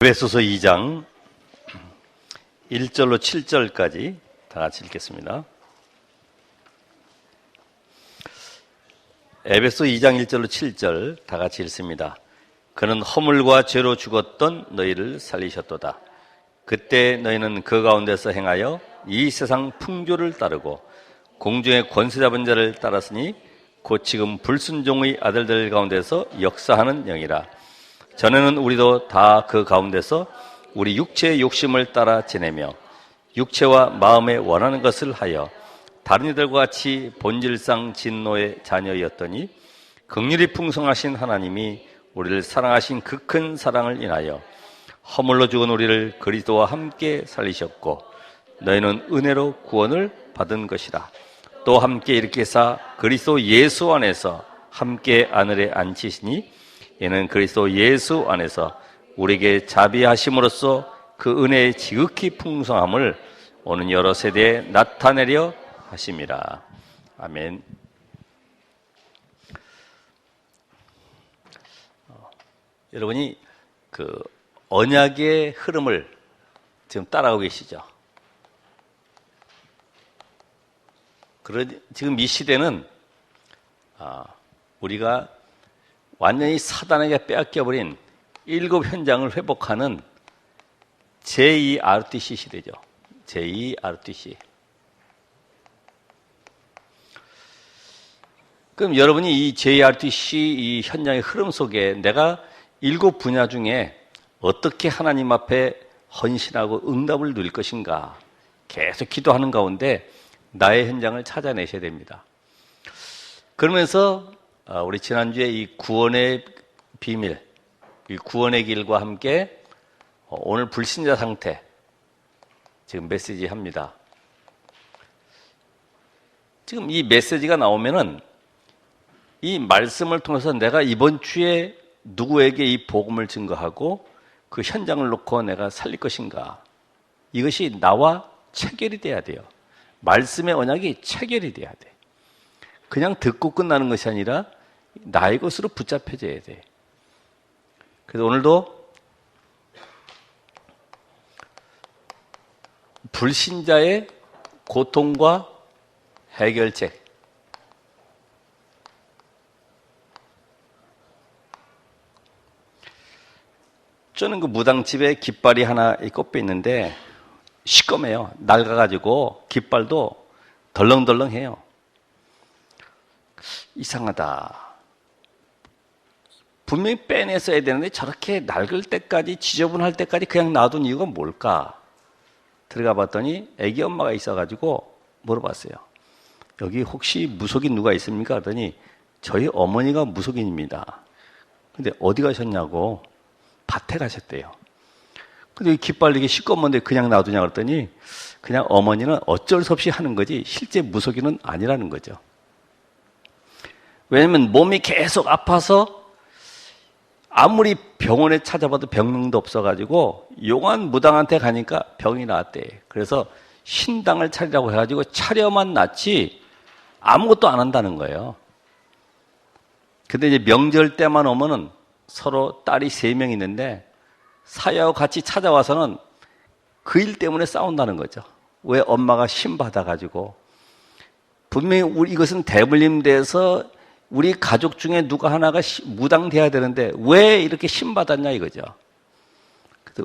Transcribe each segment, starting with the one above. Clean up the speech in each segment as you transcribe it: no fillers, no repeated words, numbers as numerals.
에베소서 2장 1절로 7절까지 다 같이 읽겠습니다. 에베소 2장 1절로 7절 다 같이 읽습니다. 그는 허물과 죄로 죽었던 너희를 살리셨도다. 그때 너희는 그 가운데서 행하여 이 세상 풍조를 따르고 공중의 권세 잡은 자를 따랐으니 곧 지금 불순종의 아들들 가운데서 역사하는 영이라. 전에는 우리도 다 그 가운데서 우리 육체의 욕심을 따라 지내며 육체와 마음에 원하는 것을 하여 다른 이들과 같이 본질상 진노의 자녀였더니 긍휼이 풍성하신 하나님이 우리를 사랑하신 그 큰 사랑을 인하여 허물로 죽은 우리를 그리스도와 함께 살리셨고 너희는 은혜로 구원을 받은 것이라. 또 함께 일으키사 그리스도 예수 안에서 함께 하늘에 앉히시니 이는 그리스도 예수 안에서 우리에게 자비하심으로써 그 은혜의 지극히 풍성함을 오는 여러 세대에 나타내려 하심이라. 아멘. 여러분이 그 언약의 흐름을 지금 따라가고 계시죠? 지금 이 시대는 우리가 완전히 사단에게 빼앗겨버린 7 현장을 회복하는 제2RTC 시대죠. 제2RTC. 그럼 여러분이 이 제2RTC 이 현장의 흐름 속에 내가 7 분야 중에 어떻게 하나님 앞에 헌신하고 응답을 누릴 것인가 계속 기도하는 가운데 나의 현장을 찾아내셔야 됩니다. 그러면서 우리 지난주에 이 구원의 비밀, 이 구원의 길과 함께 오늘 불신자 상태 지금 메시지 합니다. 지금 이 메시지가 나오면은 이 말씀을 통해서 내가 이번 주에 누구에게 이 복음을 증거하고 그 현장을 놓고 내가 살릴 것인가, 이것이 나와 체결이 돼야 돼요. 말씀의 언약이 체결이 돼야 돼. 그냥 듣고 끝나는 것이 아니라 나의 것으로 붙잡혀져야 돼. 그래서 오늘도 불신자의 고통과 해결책, 저는 그 무당집에 깃발이 하나 꼽혀 있는데 시꺼매요. 낡아가지고 깃발도 덜렁덜렁해요. 이상하다. 분명히 빼내서야 되는데 저렇게 낡을 때까지, 지저분할 때까지 그냥 놔둔 이유가 뭘까? 들어가 봤더니 애기 엄마가 있어가지고 물어봤어요. 여기 혹시 무속인 누가 있습니까? 그랬더니 저희 어머니가 무속인입니다. 근데 어디 가셨냐고, 밭에 가셨대요. 근데 깃발 이게 시꺼먼데 그냥 놔두냐 그랬더니 그냥 어머니는 어쩔 수 없이 하는 거지 실제 무속인은 아니라는 거죠. 왜냐면 몸이 계속 아파서 아무리 병원에 찾아봐도 병능도 없어가지고 용한 무당한테 가니까 병이 나았대. 그래서 신당을 차리라고 해가지고 차려만 놨지 아무것도 안 한다는 거예요. 근데 이제 명절 때만 오면은 서로 딸이 3명 있는데 사위하고 같이 찾아와서는 그 일 때문에 싸운다는 거죠. 왜 엄마가 신 받아가지고. 분명히 이것은 대불림돼서 우리 가족 중에 누가 하나가 무당돼야 되는데 왜 이렇게 신 받았냐 이거죠.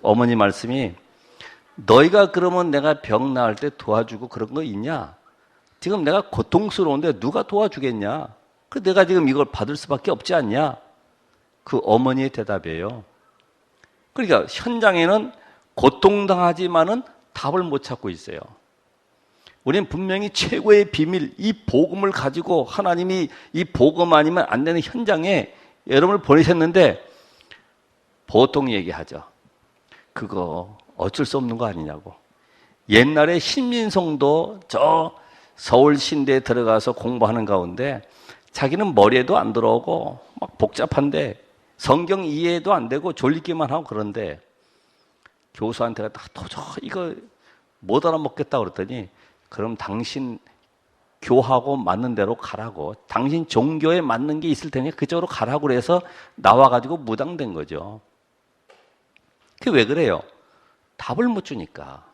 어머니 말씀이, 너희가 그러면 내가 병 나을 때 도와주고 그런 거 있냐? 지금 내가 고통스러운데 누가 도와주겠냐? 그래서 내가 지금 이걸 받을 수밖에 없지 않냐? 그 어머니의 대답이에요. 그러니까 현장에는 고통당하지만은 답을 못 찾고 있어요. 우리는 분명히 최고의 비밀, 이 복음을 가지고 하나님이 이 복음 아니면 안 되는 현장에 여러분을 보내셨는데 보통 얘기하죠. 그거 어쩔 수 없는 거 아니냐고. 옛날에 신민성도 저 서울 신대에 들어가서 공부하는 가운데 자기는 머리에도 안 들어오고 막 복잡한데 성경 이해도 안 되고 졸리기만 하고 그런데 교수한테 갔다 도저히 이거 못 알아먹겠다 그랬더니 그럼 당신 교하고 맞는 대로 가라고, 당신 종교에 맞는 게 있을 테니 그쪽으로 가라고 그래서 나와가지고 무당된 거죠. 그게 왜 그래요? 답을 못 주니까.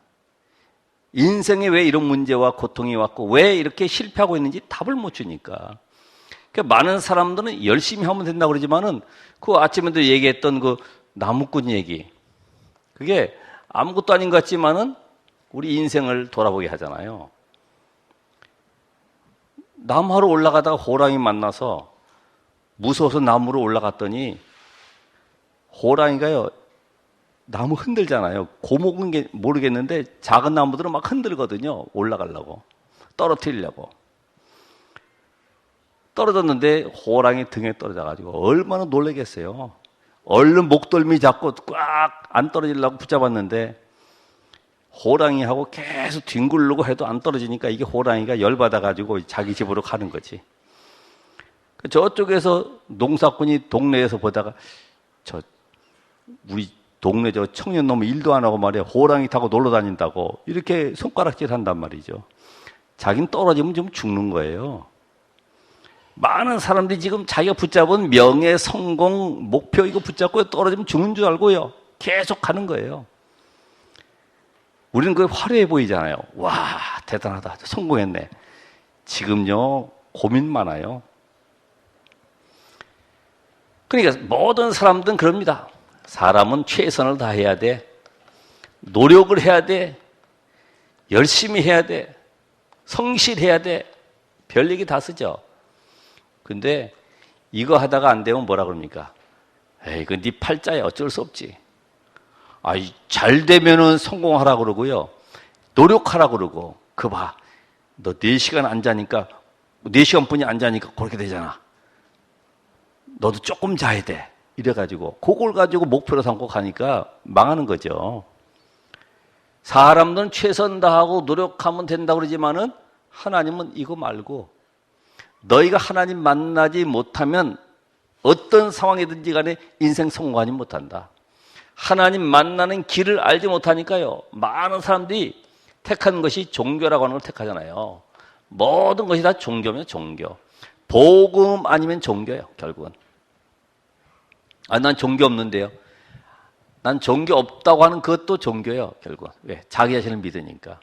인생에 왜 이런 문제와 고통이 왔고 왜 이렇게 실패하고 있는지 답을 못 주니까. 그러니까 많은 사람들은 열심히 하면 된다고 그러지만은 그 아침에도 얘기했던 그 나무꾼 얘기, 그게 아무것도 아닌 것 같지만은 우리 인생을 돌아보게 하잖아요. 나무하러 올라가다가 호랑이 만나서 무서워서 나무로 올라갔더니 호랑이가요, 나무 흔들잖아요. 고목은 모르겠는데 작은 나무들은 막 흔들거든요. 올라가려고, 떨어뜨리려고. 떨어졌는데 호랑이 등에 떨어져가지고 얼마나 놀라겠어요. 얼른 목덜미 잡고 꽉 안 떨어지려고 붙잡았는데 호랑이하고 계속 뒹굴르고 해도 안 떨어지니까 이게 호랑이가 열받아가지고 자기 집으로 가는 거지. 저쪽에서 농사꾼이 동네에서 보다가 우리 동네 저 청년놈은 일도 안 하고 말이야 호랑이 타고 놀러 다닌다고 이렇게 손가락질 한단 말이죠. 자기는 떨어지면 좀 죽는 거예요. 많은 사람들이 지금 자기가 붙잡은 명예, 성공, 목표 이거 붙잡고 떨어지면 죽는 줄 알고요. 계속 가는 거예요. 우리는 그게 화려해 보이잖아요. 와, 대단하다. 성공했네. 지금요, 고민 많아요. 그러니까 모든 사람들은 그럽니다. 사람은 최선을 다해야 돼. 노력을 해야 돼. 열심히 해야 돼. 성실해야 돼. 별 얘기 다 쓰죠. 근데 이거 하다가 안 되면 뭐라 그럽니까? 에이, 그 네 팔자야. 어쩔 수 없지. 아이, 잘 되면은 성공하라 그러고요. 노력하라 그러고. 그 봐. 너 4시간 안 자니까, 4시간뿐이 안 자니까 그렇게 되잖아. 너도 조금 자야 돼. 이래가지고. 그걸 가지고 목표로 삼고 가니까 망하는 거죠. 사람들은 최선 다하고 노력하면 된다고 그러지만은 하나님은 이거 말고 너희가 하나님 만나지 못하면 어떤 상황이든지 간에 인생 성공하지 못한다. 하나님 만나는 길을 알지 못하니까요. 많은 사람들이 택하는 것이 종교라고 하는 걸 택하잖아요. 모든 것이 다 종교면 종교. 복음 아니면 종교예요, 결국은. 난 종교 없는데요. 난 종교 없다고 하는 그것도 종교예요, 결국은. 왜? 자기 자신을 믿으니까.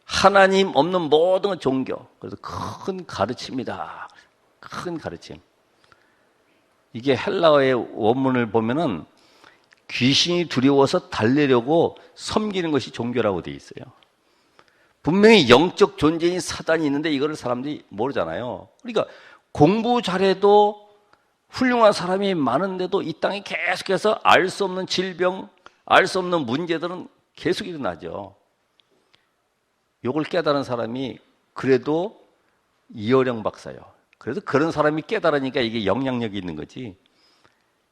하나님 없는 모든 건 종교. 그래서 큰 가르침이다. 큰 가르침. 이게 헬라어의 원문을 보면은 귀신이 두려워서 달래려고 섬기는 것이 종교라고 되어 있어요. 분명히 영적 존재인 사단이 있는데 이거를 사람들이 모르잖아요. 그러니까 공부 잘해도 훌륭한 사람이 많은데도 이 땅에 계속해서 알 수 없는 질병, 알 수 없는 문제들은 계속 일어나죠. 이걸 깨달은 사람이 그래도 이어령 박사요. 그래서 그런 사람이 깨달으니까 이게 영향력이 있는 거지.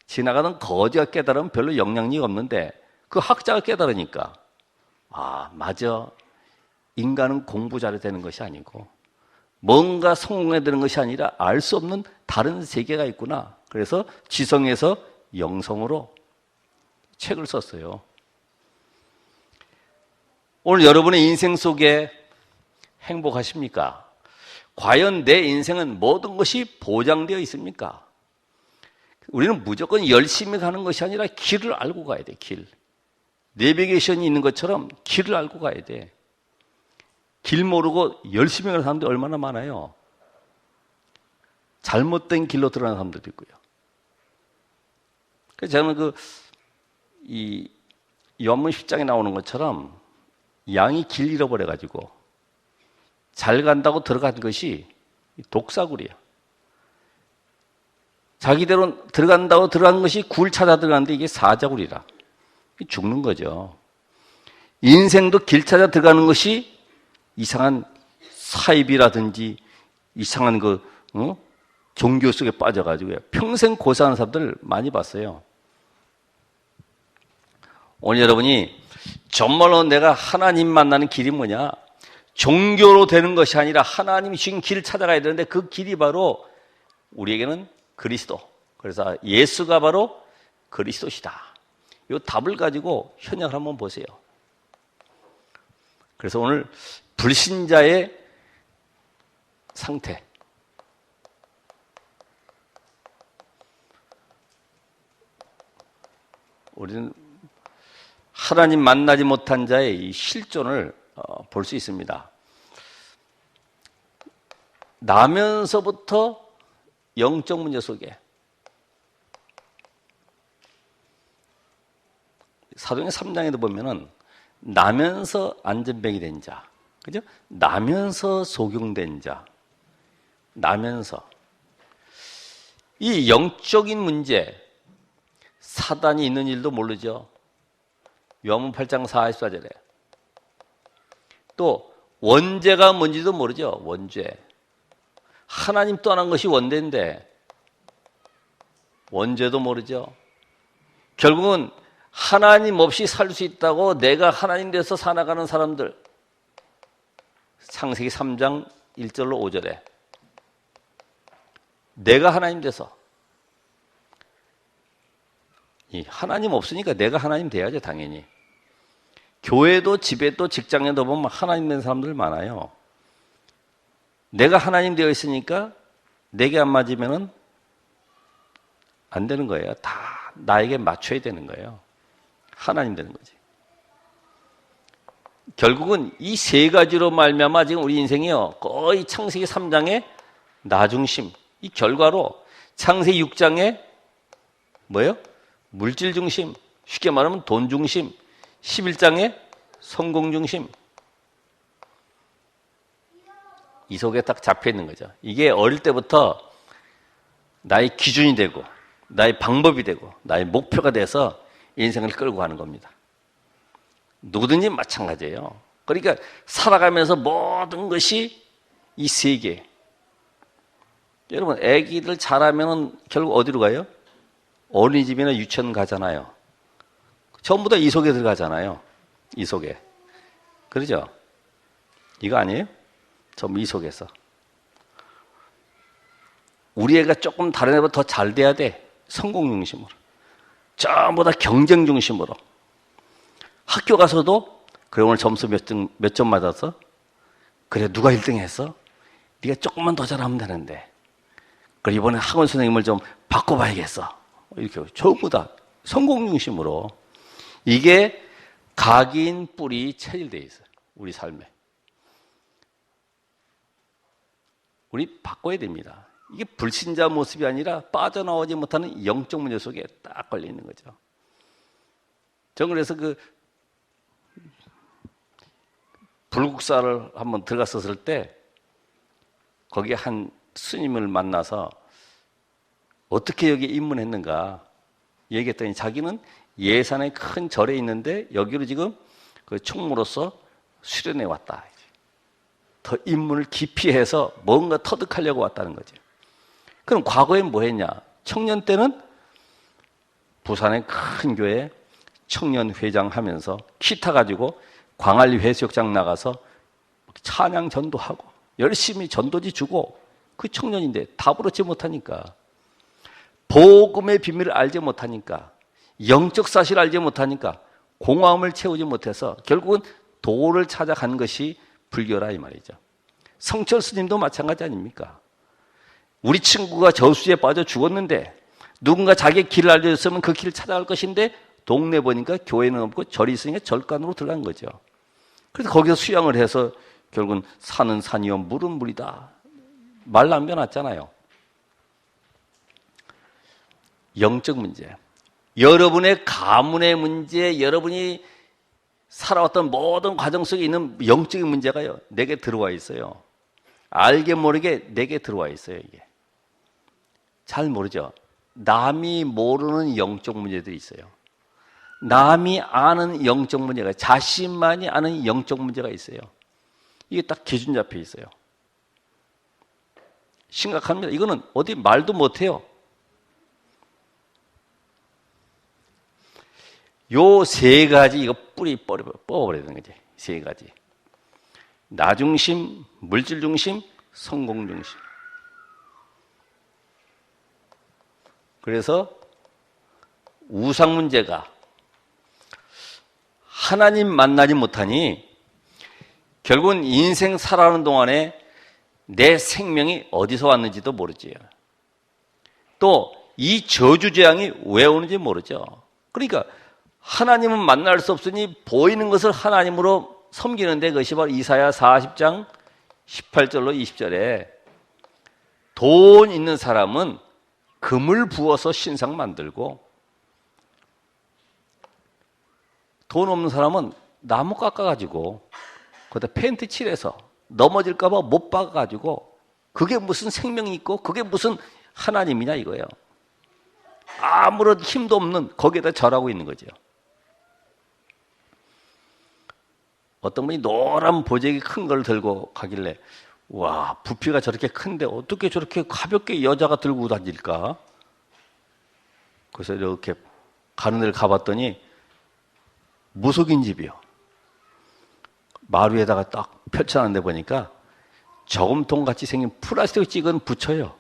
지나가는 거지가 깨달으면 별로 영향력이 없는데 그 학자가 깨달으니까 아, 맞아. 인간은 공부 잘해야 되는 것이 아니고 뭔가 성공해야 되는 것이 아니라 알 수 없는 다른 세계가 있구나. 그래서 지성에서 영성으로 책을 썼어요. 오늘 여러분의 인생 속에 행복하십니까? 과연 내 인생은 모든 것이 보장되어 있습니까? 우리는 무조건 열심히 가는 것이 아니라 길을 알고 가야 돼, 길. 내비게이션이 있는 것처럼 길을 알고 가야 돼. 길 모르고 열심히 가는 사람들이 얼마나 많아요. 잘못된 길로 들어가는 사람들도 있고요. 그래서 저는 이 요한복음 10장에 나오는 것처럼 양이 길 잃어버려가지고 잘 간다고 들어간 것이 독사굴이에요. 자기대로 들어간다고 들어간 것이 굴 찾아 들어갔는데 이게 사자굴이라. 죽는 거죠. 인생도 길 찾아 들어가는 것이 이상한 사입이라든지 이상한 종교 속에 빠져가지고 평생 고생하는 사람들 많이 봤어요. 오늘 여러분이 정말로 내가 하나님 만나는 길이 뭐냐? 종교로 되는 것이 아니라 하나님이 주신 길을 찾아가야 되는데 그 길이 바로 우리에게는 그리스도. 그래서 예수가 바로 그리스도시다. 이 답을 가지고 현역을 한번 보세요. 그래서 오늘 불신자의 상태. 우리는 하나님 만나지 못한 자의 이 실존을 볼 수 있습니다. 나면서부터 영적 문제 속에 사도행전 3장에도 보면은 나면서 안전병이 된 자, 그죠? 나면서 속용된 자, 나면서 이 영적인 문제, 사단이 있는 일도 모르죠. 요한복음 8장 44절에 또 원죄가 뭔지도 모르죠. 원죄. 하나님 떠난 것이 원죄인데 원죄도 모르죠. 결국은 하나님 없이 살 수 있다고 내가 하나님 돼서 살아가는 사람들, 창세기 3장 1절로 5절에 내가 하나님 돼서, 하나님 없으니까 내가 하나님 돼야죠, 당연히. 교회도 집에도 직장에도 보면 하나님 된 사람들 많아요. 내가 하나님 되어 있으니까 내게 안 맞으면은 안 되는 거예요. 다 나에게 맞춰야 되는 거예요. 하나님 되는 거지. 결국은 이 세 가지로 말미암아 지금 우리 인생이요, 거의 창세기 3장의 나중심, 이 결과로 창세기 6장의 뭐예요? 물질 중심, 쉽게 말하면 돈 중심, 11장의 성공 중심, 이 속에 딱 잡혀 있는 거죠. 이게 어릴 때부터 나의 기준이 되고 나의 방법이 되고 나의 목표가 돼서 인생을 끌고 가는 겁니다. 누구든지 마찬가지예요. 그러니까 살아가면서 모든 것이 이 세계. 여러분, 애기들 자라면 결국 어디로 가요? 어린이집이나 유치원 가잖아요. 전부 다 이 속에 들어가잖아요. 이 속에. 그러죠? 이거 아니에요? 전부 이 속에서. 우리 애가 조금 다른 애보다 더 잘 돼야 돼. 성공 중심으로. 전부 다 경쟁 중심으로. 학교 가서도 그래 오늘 점수 몇 점 맞았어? 그래 누가 1등 했어? 네가 조금만 더 잘하면 되는데. 그래 이번에 학원 선생님을 좀 바꿔봐야겠어. 이렇게 전부 다 성공 중심으로. 이게 각인 뿌리 체질되어 있어요. 우리 삶에. 우리 바꿔야 됩니다. 이게 불신자 모습이 아니라 빠져나오지 못하는 영적 문제 속에 딱 걸려 있는 거죠. 저는 그래서 그 불국사를 한번 들어갔었을 때 거기에 한 스님을 만나서 어떻게 여기 입문했는가 얘기했더니 자기는 예산에 큰 절에 있는데 여기로 지금 그 총무로서 수련해 왔다. 더 입문을 깊이 해서 뭔가 터득하려고 왔다는 거죠. 그럼 과거엔 뭐 했냐? 청년 때는 부산의 큰 교회 청년회장 하면서 기타 가지고 광안리 해수욕장 나가서 찬양 전도하고 열심히 전도지 주고 그 청년인데 답을 얻지 못하니까 복음의 비밀을 알지 못하니까 영적 사실을 알지 못하니까 공허함을 채우지 못해서 결국은 도를 찾아간 것이 불교라 이 말이죠. 성철 스님도 마찬가지 아닙니까? 우리 친구가 저수지에 빠져 죽었는데 누군가 자기의 길을 알려줬으면 그 길을 찾아갈 것인데 동네 보니까 교회는 없고 절이 있으니까 절간으로 들어간 거죠. 그래서 거기서 수양을 해서 결국은 산은 산이요 물은 물이다. 말 남겨놨잖아요. 영적 문제. 여러분의 가문의 문제, 여러분이 살아왔던 모든 과정 속에 있는 영적인 문제가요, 내게 들어와 있어요. 알게 모르게 내게 들어와 있어요, 이게. 잘 모르죠? 남이 모르는 영적 문제들이 있어요. 남이 아는 영적 문제가, 자신만이 아는 영적 문제가 있어요. 이게 딱 기준 잡혀 있어요. 심각합니다. 이거는 어디 말도 못해요. 요 세 가지 이거 뿌리 뽑아버려야 되는 거지. 세 가지. 나 중심, 물질 중심, 성공 중심. 그래서 우상 문제가 하나님 만나지 못하니 결국은 인생 살아가는 동안에 내 생명이 어디서 왔는지도 모르지요. 또 이 저주재앙이 왜 오는지 모르죠. 그러니까 하나님은 만날 수 없으니 보이는 것을 하나님으로 섬기는데, 그것이 바로 이사야 40장 18절로 20절에 돈 있는 사람은 금을 부어서 신상 만들고, 돈 없는 사람은 나무 깎아가지고 거기다 페인트 칠해서 넘어질까봐 못 박아가지고, 그게 무슨 생명이 있고 그게 무슨 하나님이냐 이거예요. 아무런 힘도 없는 거기에다 절하고 있는 거죠. 어떤 분이 노란 보재기 큰 걸 들고 가길래, 와, 부피가 저렇게 큰데 어떻게 저렇게 가볍게 여자가 들고 다닐까? 그래서 이렇게 가는 데를 가봤더니 무속인 집이요. 마루에다가 딱 펼쳐놨는데 보니까 저금통 같이 생긴 플라스틱 찍은 부처요.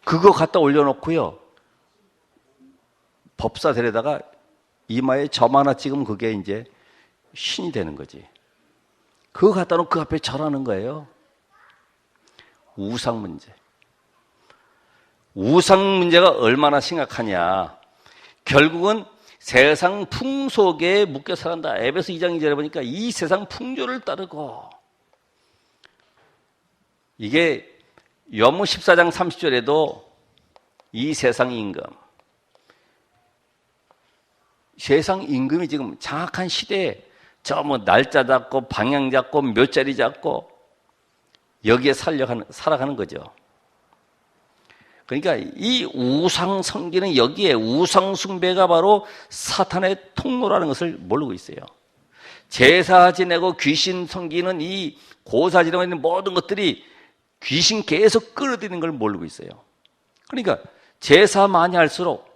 그거 갖다 올려놓고요, 법사 데려다가 이마에 점 하나 찍으면 그게 이제 신이 되는 거지. 그거 갖다 놓고 그 앞에 절하는 거예요. 우상 문제. 우상 문제가 얼마나 심각하냐. 결국은 세상 풍속에 묶여 살았다. 에베소 2장 2절에 보니까 이 세상 풍조를 따르고, 이게 요무 14장 30절에도 이 세상 임금, 세상 임금이 지금 장악한 시대에 저 뭐 날짜 잡고 방향 잡고 몇 자리 잡고 여기에 살아가는 거죠. 그러니까 이 우상 섬기는, 여기에 우상 숭배가 바로 사탄의 통로라는 것을 모르고 있어요. 제사 지내고 귀신 섬기는 이 고사 지내고 있는 모든 것들이 귀신 계속 끌어들이는 걸 모르고 있어요. 그러니까 제사 많이 할수록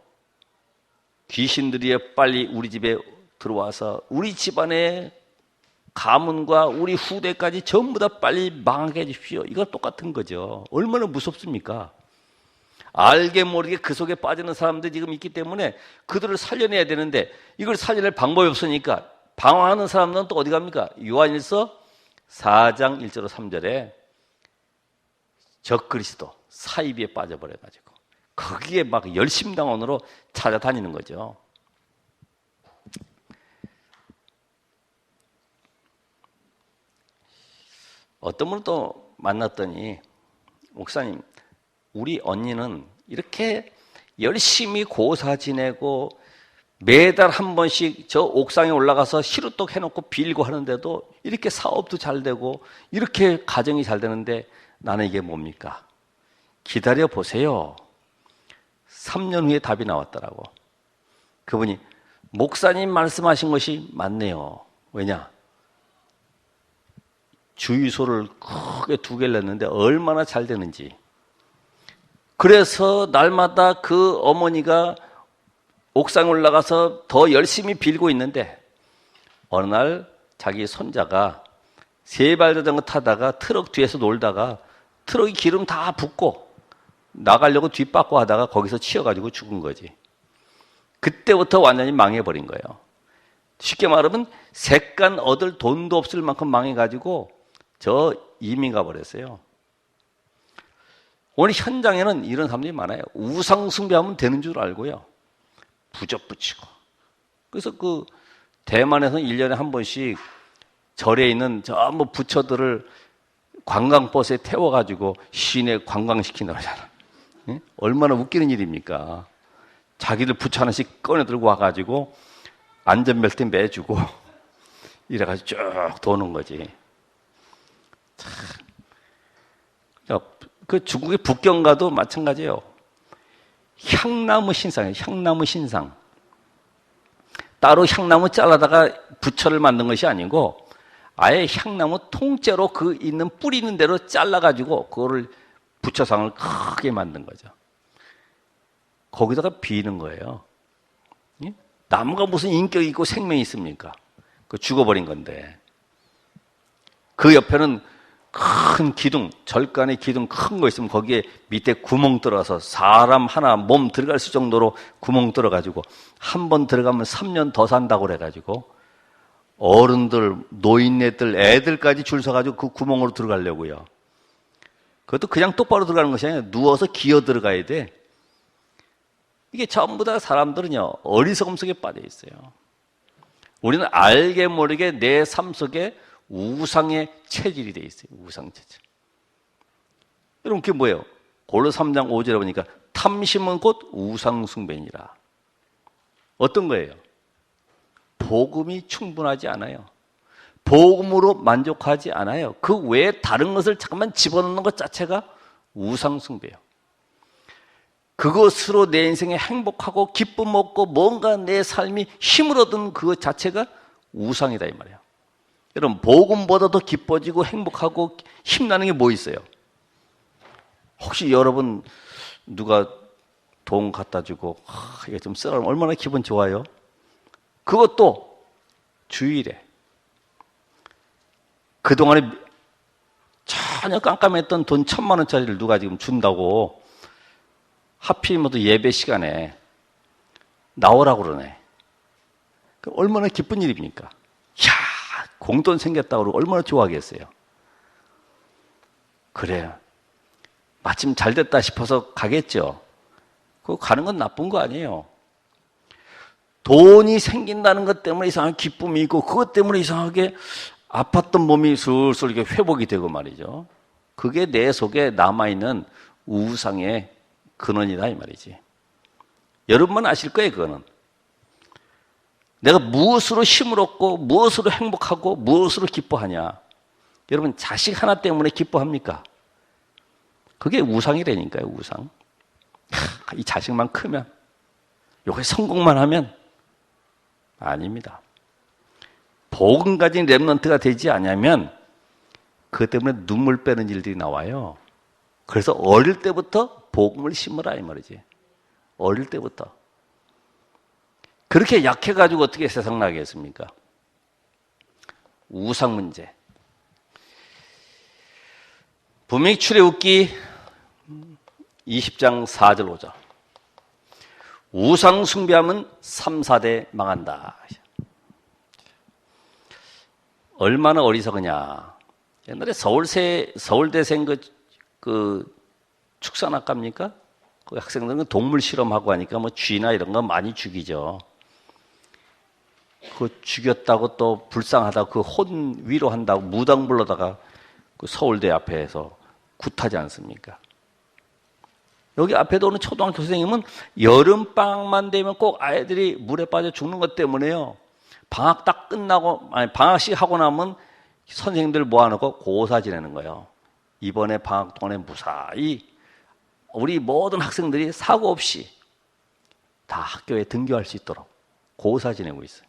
귀신들이 빨리 우리 집에 들어와서 우리 집안의 가문과 우리 후대까지 전부 다 빨리 망하게 해주십시오. 이거 똑같은 거죠. 얼마나 무섭습니까? 알게 모르게 그 속에 빠지는 사람들이 지금 있기 때문에 그들을 살려내야 되는데, 이걸 살려낼 방법이 없으니까 방황하는 사람들은 또 어디 갑니까? 요한일서 4장 1절 3절에 적그리스도 사이비에 빠져버려가지고 거기에 막 열심당원으로 찾아다니는 거죠. 어떤 분을 또 만났더니, 목사님, 우리 언니는 이렇게 열심히 고사 지내고 매달 한 번씩 저 옥상에 올라가서 시루떡 해놓고 빌고 하는데도 이렇게 사업도 잘 되고 이렇게 가정이 잘 되는데 나는 이게 뭡니까? 기다려 보세요. 3년 후에 답이 나왔더라고. 그분이, 목사님 말씀하신 것이 맞네요. 왜냐? 주유소를 크게 2개를 냈는데 얼마나 잘 되는지. 그래서 날마다 그 어머니가 옥상에 올라가서 더 열심히 빌고 있는데, 어느 날 자기 손자가 3발 자전거 타다가 트럭 뒤에서 놀다가 트럭이 기름 다 붓고 나가려고 뒷바꿔 하다가 거기서 치여가지고 죽은 거지. 그때부터 완전히 망해버린 거예요. 쉽게 말하면 색간 얻을 돈도 없을 만큼 망해가지고 저 이민 가버렸어요. 오늘 현장에는 이런 사람들이 많아요. 우상 숭배하면 되는 줄 알고요, 부적 붙이고. 그래서 그 대만에서는 1년에 한 번씩 절에 있는 전부 부처들을 관광버스에 태워가지고 시내 관광시킨다고 하잖아. 예? 얼마나 웃기는 일입니까? 자기들 부처 하나씩 꺼내 들고 와가지고 안전벨트 매주고 이래가지고 쭉 도는 거지. 참. 그 중국의 북경가도 마찬가지예요. 향나무 신상이에요. 향나무 신상. 따로 향나무 잘라다가 부처를 만든 것이 아니고 아예 향나무 통째로 그 있는 뿌리 있는 대로 잘라가지고 그거를 부처상을 크게 만든 거죠. 거기다가 비는 거예요. 예? 나무가 무슨 인격이 있고 생명이 있습니까? 그 죽어버린 건데. 그 옆에는 큰 기둥, 절간의 기둥 큰 거 있으면 거기에 밑에 구멍 들어가서 사람 하나 몸 들어갈 수 정도로 구멍 들어가지고 한 번 들어가면 3년 더 산다고 그래가지고 어른들, 노인네들, 애들까지 줄 서가지고 그 구멍으로 들어가려고요. 그것도 그냥 똑바로 들어가는 것이 아니라 누워서 기어 들어가야 돼. 이게 전부 다 사람들은요, 어리석음 속에 빠져 있어요. 우리는 알게 모르게 내 삶 속에 우상의 체질이 돼 있어요. 우상 체질. 여러분, 그게 뭐예요? 고로 3장 5절에 보니까 탐심은 곧 우상 숭배니라. 어떤 거예요? 복음이 충분하지 않아요. 복음으로 만족하지 않아요. 그 외에 다른 것을 잠깐만 집어넣는 것 자체가 우상 숭배예요. 그것으로 내 인생에 행복하고 기쁨 얻고 뭔가 내 삶이 힘을 얻은 그것 자체가 우상이다 이 말이에요. 여러분, 복음보다 더 기뻐지고 행복하고 힘나는 게 뭐 있어요? 혹시 여러분 누가 돈 갖다 주고 이게 좀 쓰라면 얼마나 기분 좋아요? 그것도 주일에 그동안에 전혀 깜깜했던 돈 1,000만 원짜리를 누가 지금 준다고 하필이면 또 예배 시간에 나오라고 그러네. 얼마나 기쁜 일입니까? 이야, 공돈 생겼다고 그러고 얼마나 좋아하겠어요. 그래요. 마침 잘 됐다 싶어서 가겠죠. 그거 가는 건 나쁜 거 아니에요. 돈이 생긴다는 것 때문에 이상하게 기쁨이 있고 그것 때문에 이상하게 아팠던 몸이 슬슬 이렇게 회복이 되고 말이죠. 그게 내 속에 남아있는 우상의 근원이다 이 말이지. 여러분만 아실 거예요. 그거는 내가 무엇으로 힘을 얻고 무엇으로 행복하고 무엇으로 기뻐하냐. 여러분, 자식 하나 때문에 기뻐합니까? 그게 우상이라니까요. 우상. 이 자식만 크면 요게 성공만 하면 아닙니다. 복음 가진 랩런트가 되지 않으면 그것 때문에 눈물 빼는 일들이 나와요. 그래서 어릴 때부터 복음을 심으라 이 말이지. 어릴 때부터. 그렇게 약해가지고 어떻게 세상 나겠습니까? 우상 문제. 분명히 출애굽기 20장 4절 5절. 우상 숭배하면 3, 4대 망한다. 얼마나 어리석으냐. 옛날에 서울대생 그 축산학과입니까? 그 학생들은 동물 실험하고 하니까 뭐 쥐나 이런 거 많이 죽이죠. 그 죽였다고 또 불쌍하다고 그 혼 위로한다고 무당 불러다가 그 서울대 앞에서 굿하지 않습니까? 여기 앞에도 오는 초등학교 선생님은 여름방학만 되면 꼭 아이들이 물에 빠져 죽는 것 때문에요. 방학 딱 끝나고, 방학식 하고 나면 선생님들 모아놓고 고사 지내는 거예요. 이번에 방학 동안에 무사히 우리 모든 학생들이 사고 없이 다 학교에 등교할 수 있도록 고사 지내고 있어요.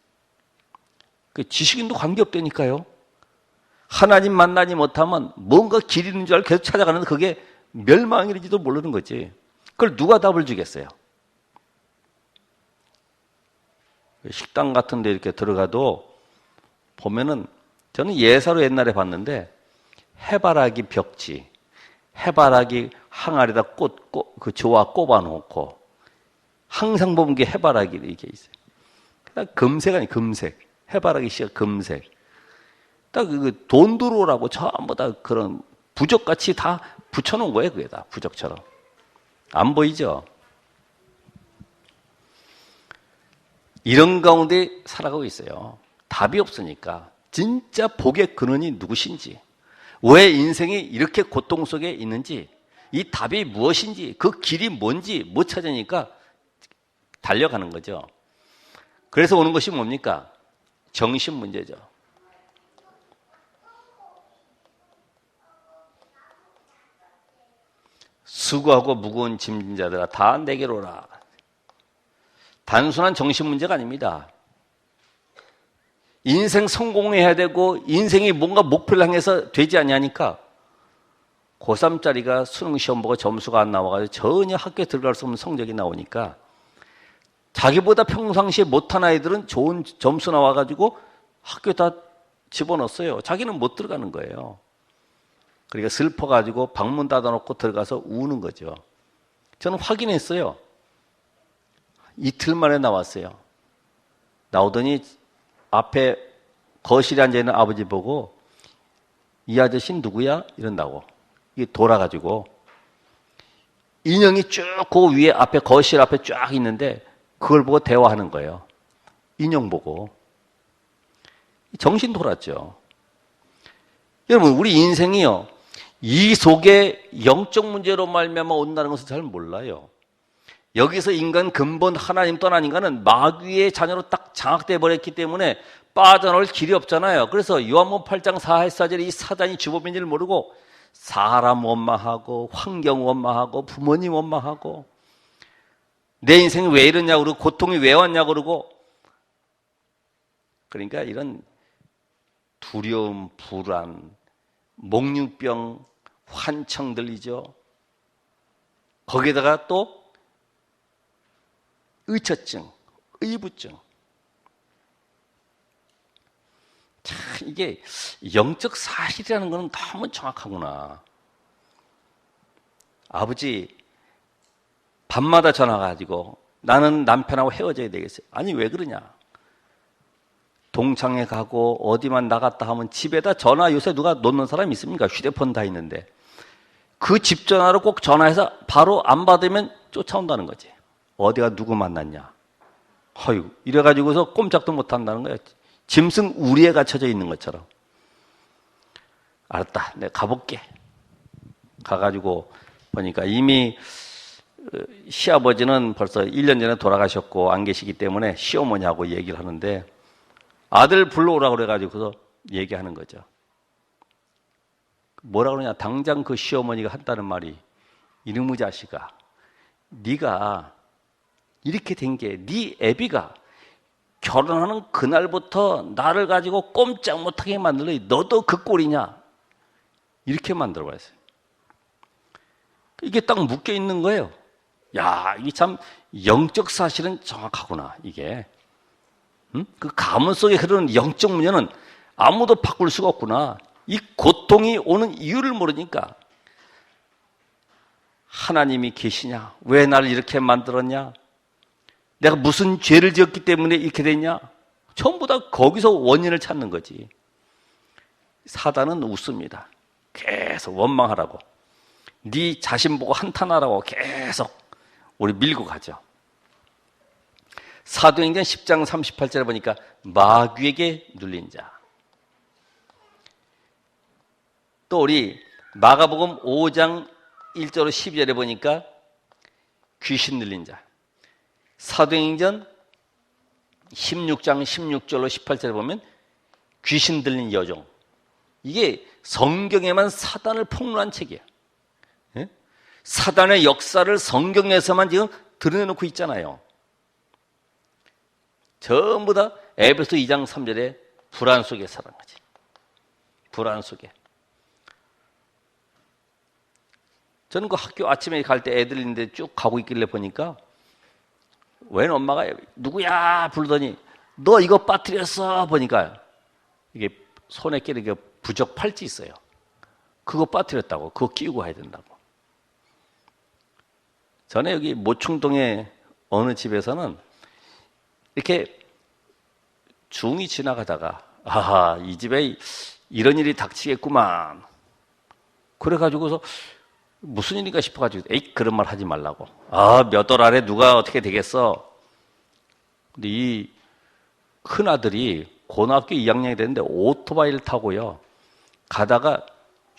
그 지식인도 관계없다니까요. 하나님 만나지 못하면 뭔가 길 있는 줄 알고 계속 찾아가는데 그게 멸망일지도 모르는 거지. 그걸 누가 답을 주겠어요? 식당 같은 데 이렇게 들어가도 보면은 저는 예사로 옛날에 봤는데 해바라기 벽지, 해바라기 항아리에다 그 조화 꼽아놓고 항상 보면 게 해바라기 이렇게 있어요. 금색 아니 금색. 해바라기 씨가 금색. 딱 그 돈 들어오라고 전부 다 그런 부적같이 다 붙여놓은 거예요. 그게 다 부적처럼. 안 보이죠? 이런 가운데 살아가고 있어요. 답이 없으니까. 진짜 복의 근원이 누구신지, 왜 인생이 이렇게 고통 속에 있는지, 이 답이 무엇인지, 그 길이 뭔지 못 찾으니까 달려가는 거죠. 그래서 오는 것이 뭡니까? 정신 문제죠. 수고하고 무거운 짐진 자들아 다 내게로 오라. 단순한 정신 문제가 아닙니다. 인생 성공해야 되고 인생이 뭔가 목표를 향해서 되지 않냐니까 고3짜리가 수능 시험 보고 점수가 안 나와가지고 전혀 학교에 들어갈 수 없는 성적이 나오니까 자기보다 평상시에 못한 아이들은 좋은 점수 나와가지고 학교에 다 집어넣었어요. 자기는 못 들어가는 거예요. 그러니까 슬퍼가지고 방문 닫아놓고 들어가서 우는 거죠. 저는 확인했어요. 이틀 만에 나왔어요. 나오더니 앞에 거실에 앉아있는 아버지 보고 이 아저씨는 누구야? 이런다고. 이게 돌아가지고 인형이 쭉 그 위에 앞에 거실 앞에 쫙 있는데 그걸 보고 대화하는 거예요. 인형 보고. 정신 돌았죠. 여러분, 우리 인생이요, 이 속에 영적 문제로 말미암아 온다는 것을 잘 몰라요. 여기서 인간 근본 하나님 떠난 인간은 마귀의 자녀로 딱 장악돼 버렸기 때문에 빠져나올 길이 없잖아요. 그래서 요한복음 8장 44절에 이 사단이 주범인지를 모르고 사람 원망하고 환경 원망하고 부모님 원망하고 내 인생이 왜 이러냐고 그러고 고통이 왜 왔냐고 그러고, 그러니까 이런 두려움, 불안, 목류병, 환청 들리죠. 거기에다가 또 의처증, 의부증. 참, 이게 영적 사실이라는 것은 너무 정확하구나. 아버지, 밤마다 전화 가지고 나는 남편하고 헤어져야 되겠어요. 아니, 왜 그러냐? 동창회 가고 어디만 나갔다 하면 집에다 전화, 요새 누가 놓는 사람 있습니까? 휴대폰 다 있는데. 그 집 전화로 꼭 전화해서 바로 안 받으면 쫓아온다는 거지. 어디가 누구 만났냐. 허유, 이래가지고서 꼼짝도 못 한다는 거야. 짐승 우리에 갇혀져 있는 것처럼. 알았다, 내가 가볼게. 가가지고 보니까 이미 시아버지는 벌써 1년 전에 돌아가셨고 안 계시기 때문에 시어머니하고 얘기를 하는데 아들 불러오라고 그래가지고서 얘기하는 거죠. 뭐라 그러냐, 당장 그 시어머니가 한다는 말이, 이놈의 자식아, 네가 이렇게 된 게 네 애비가 결혼하는 그날부터 나를 가지고 꼼짝 못하게 만들어. 너도 그 꼴이냐? 이렇게 만들어버렸어요. 이게 딱 묶여 있는 거예요. 야, 이게 참 영적 사실은 정확하구나, 이게. 응? 그 가문 속에 흐르는 영적 문제는 아무도 바꿀 수가 없구나. 이 고통이 오는 이유를 모르니까. 하나님이 계시냐? 왜 나를 이렇게 만들었냐? 내가 무슨 죄를 지었기 때문에 이렇게 됐냐? 전부 다 거기서 원인을 찾는 거지. 사단은 웃습니다. 계속 원망하라고. 네 자신 보고 한탄하라고 계속 우리 밀고 가죠. 사도행전 10장 38절에 보니까 마귀에게 눌린 자. 또 우리 마가복음 5장 1절로 12절에 보니까 귀신 들린 자. 사도행전 16장 16절로 18절에 보면 귀신 들린 여종. 이게 성경에만 사단을 폭로한 책이야. 예? 사단의 역사를 성경에서만 지금 드러내놓고 있잖아요. 전부 다 에베소 2장 3절에 불안 속에 살아난 거지. 불안 속에. 저는 그 학교 아침에 갈 때 애들 있는데 쭉 가고 있길래 보니까 웬 엄마가 누구야 부르더니 너 이거 빠뜨렸어 보니까 이게 손에 끼는 게 부적 팔찌 있어요. 그거 빠뜨렸다고. 그거 끼우고 가야 된다고. 전에 여기 모충동의 어느 집에서는 이렇게 중이 지나가다가 아하, 이 집에 이런 일이 닥치겠구만. 그래가지고서 무슨 일인가 싶어가지고 에이, 그런 말 하지 말라고. 아, 몇 월 아래 누가 어떻게 되겠어. 근데 이 큰아들이 고등학교 2학년이 됐는데 오토바이를 타고요 가다가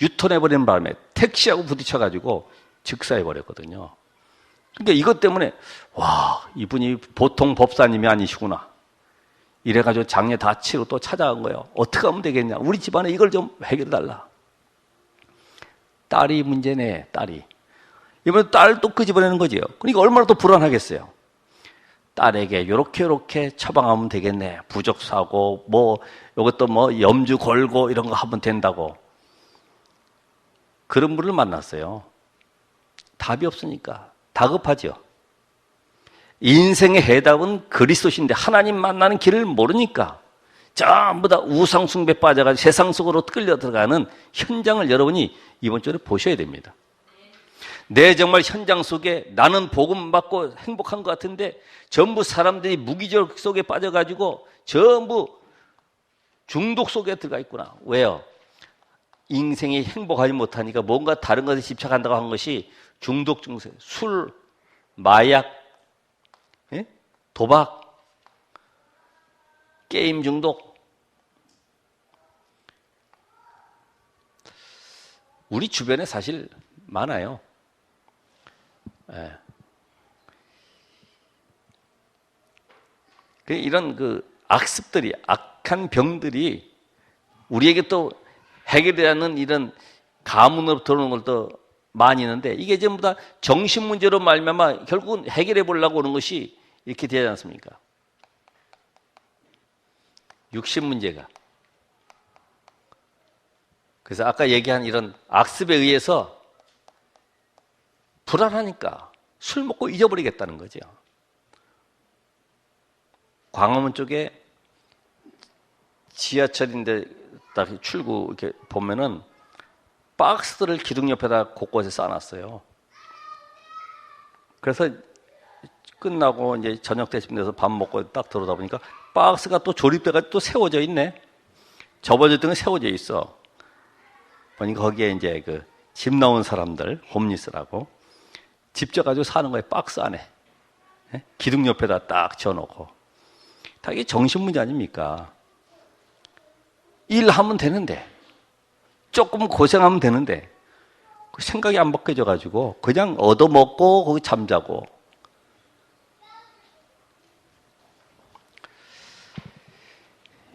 유턴해버리는 바람에 택시하고 부딪혀가지고 즉사해버렸거든요. 그러니까 이것 때문에 와, 이분이 보통 법사님이 아니시구나. 이래가지고 장례 다 치고 또 찾아간 거예요. 어떻게 하면 되겠냐. 우리 집안에 이걸 좀 해결해달라. 딸이 문제네, 딸이. 이번에 딸 또 끄집어내는 거지요. 그러니까 얼마나 또 불안하겠어요. 딸에게 요렇게 처방하면 되겠네. 부적 사고, 요것도 염주 걸고 이런 거 하면 된다고. 그런 분을 만났어요. 답이 없으니까. 다급하죠. 인생의 해답은 그리스도신데 하나님 만나는 길을 모르니까 전부 다 우상 숭배에 빠져가지고 세상 속으로 끌려 들어가는 현장을 여러분이 이번 주에 보셔야 됩니다. 내 정말 현장 속에 나는 복음 받고 행복한 것 같은데 전부 사람들이 무기적 속에 빠져가지고 전부 중독 속에 들어가 있구나. 왜요? 인생이 행복하지 못하니까 뭔가 다른 것에 집착한다고 한 것이 중독 증세, 술, 마약, 예? 도박, 게임 중독. 우리 주변에 사실 많아요. 예. 이런 그 악습들이, 악한 병들이 우리에게 또 해결되지 않는 이런 가문으로 들어오는 걸 또 많이 있는데, 이게 전부 다 정신 문제로 말미암아 결국은 해결해 보려고 오는 것이 이렇게 되지 않습니까? 육신 문제가. 그래서 아까 얘기한 이런 악습에 의해서 불안하니까 술 먹고 잊어버리겠다는 거죠. 광화문 쪽에 지하철인데 딱 출구 이렇게 보면은 박스들을 기둥 옆에다 곳곳에 쌓아놨어요. 그래서 끝나고 이제 저녁 때쯤 돼서 밥 먹고 딱 들어오다 보니까 박스가 또 조립돼가 또 세워져 있네. 접어졌던 게 세워져 있어. 보니까 거기에 이제 그 집 나온 사람들, 홈리스라고 집 져가지고 사는 거예요. 박스 안에. 기둥 옆에다 딱 지어놓고. 다 이게 정신 문제 아닙니까? 일하면 되는데, 조금 고생하면 되는데, 생각이 안 바뀌어져가지고, 그냥 얻어먹고, 거기 잠자고.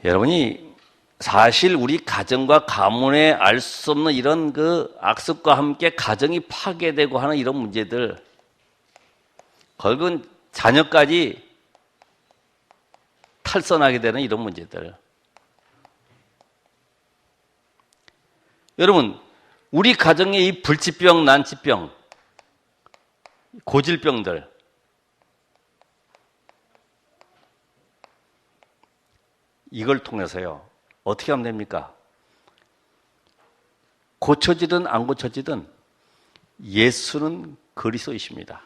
여러분이 사실 우리 가정과 가문에 알 수 없는 이런 그 악습과 함께 가정이 파괴되고 하는 이런 문제들, 결국은 자녀까지 탈선하게 되는 이런 문제들. 여러분, 우리 가정의 이 불치병, 난치병, 고질병들, 이걸 통해서요, 어떻게 하면 됩니까? 고쳐지든 안 고쳐지든 예수는 그리스도이십니다.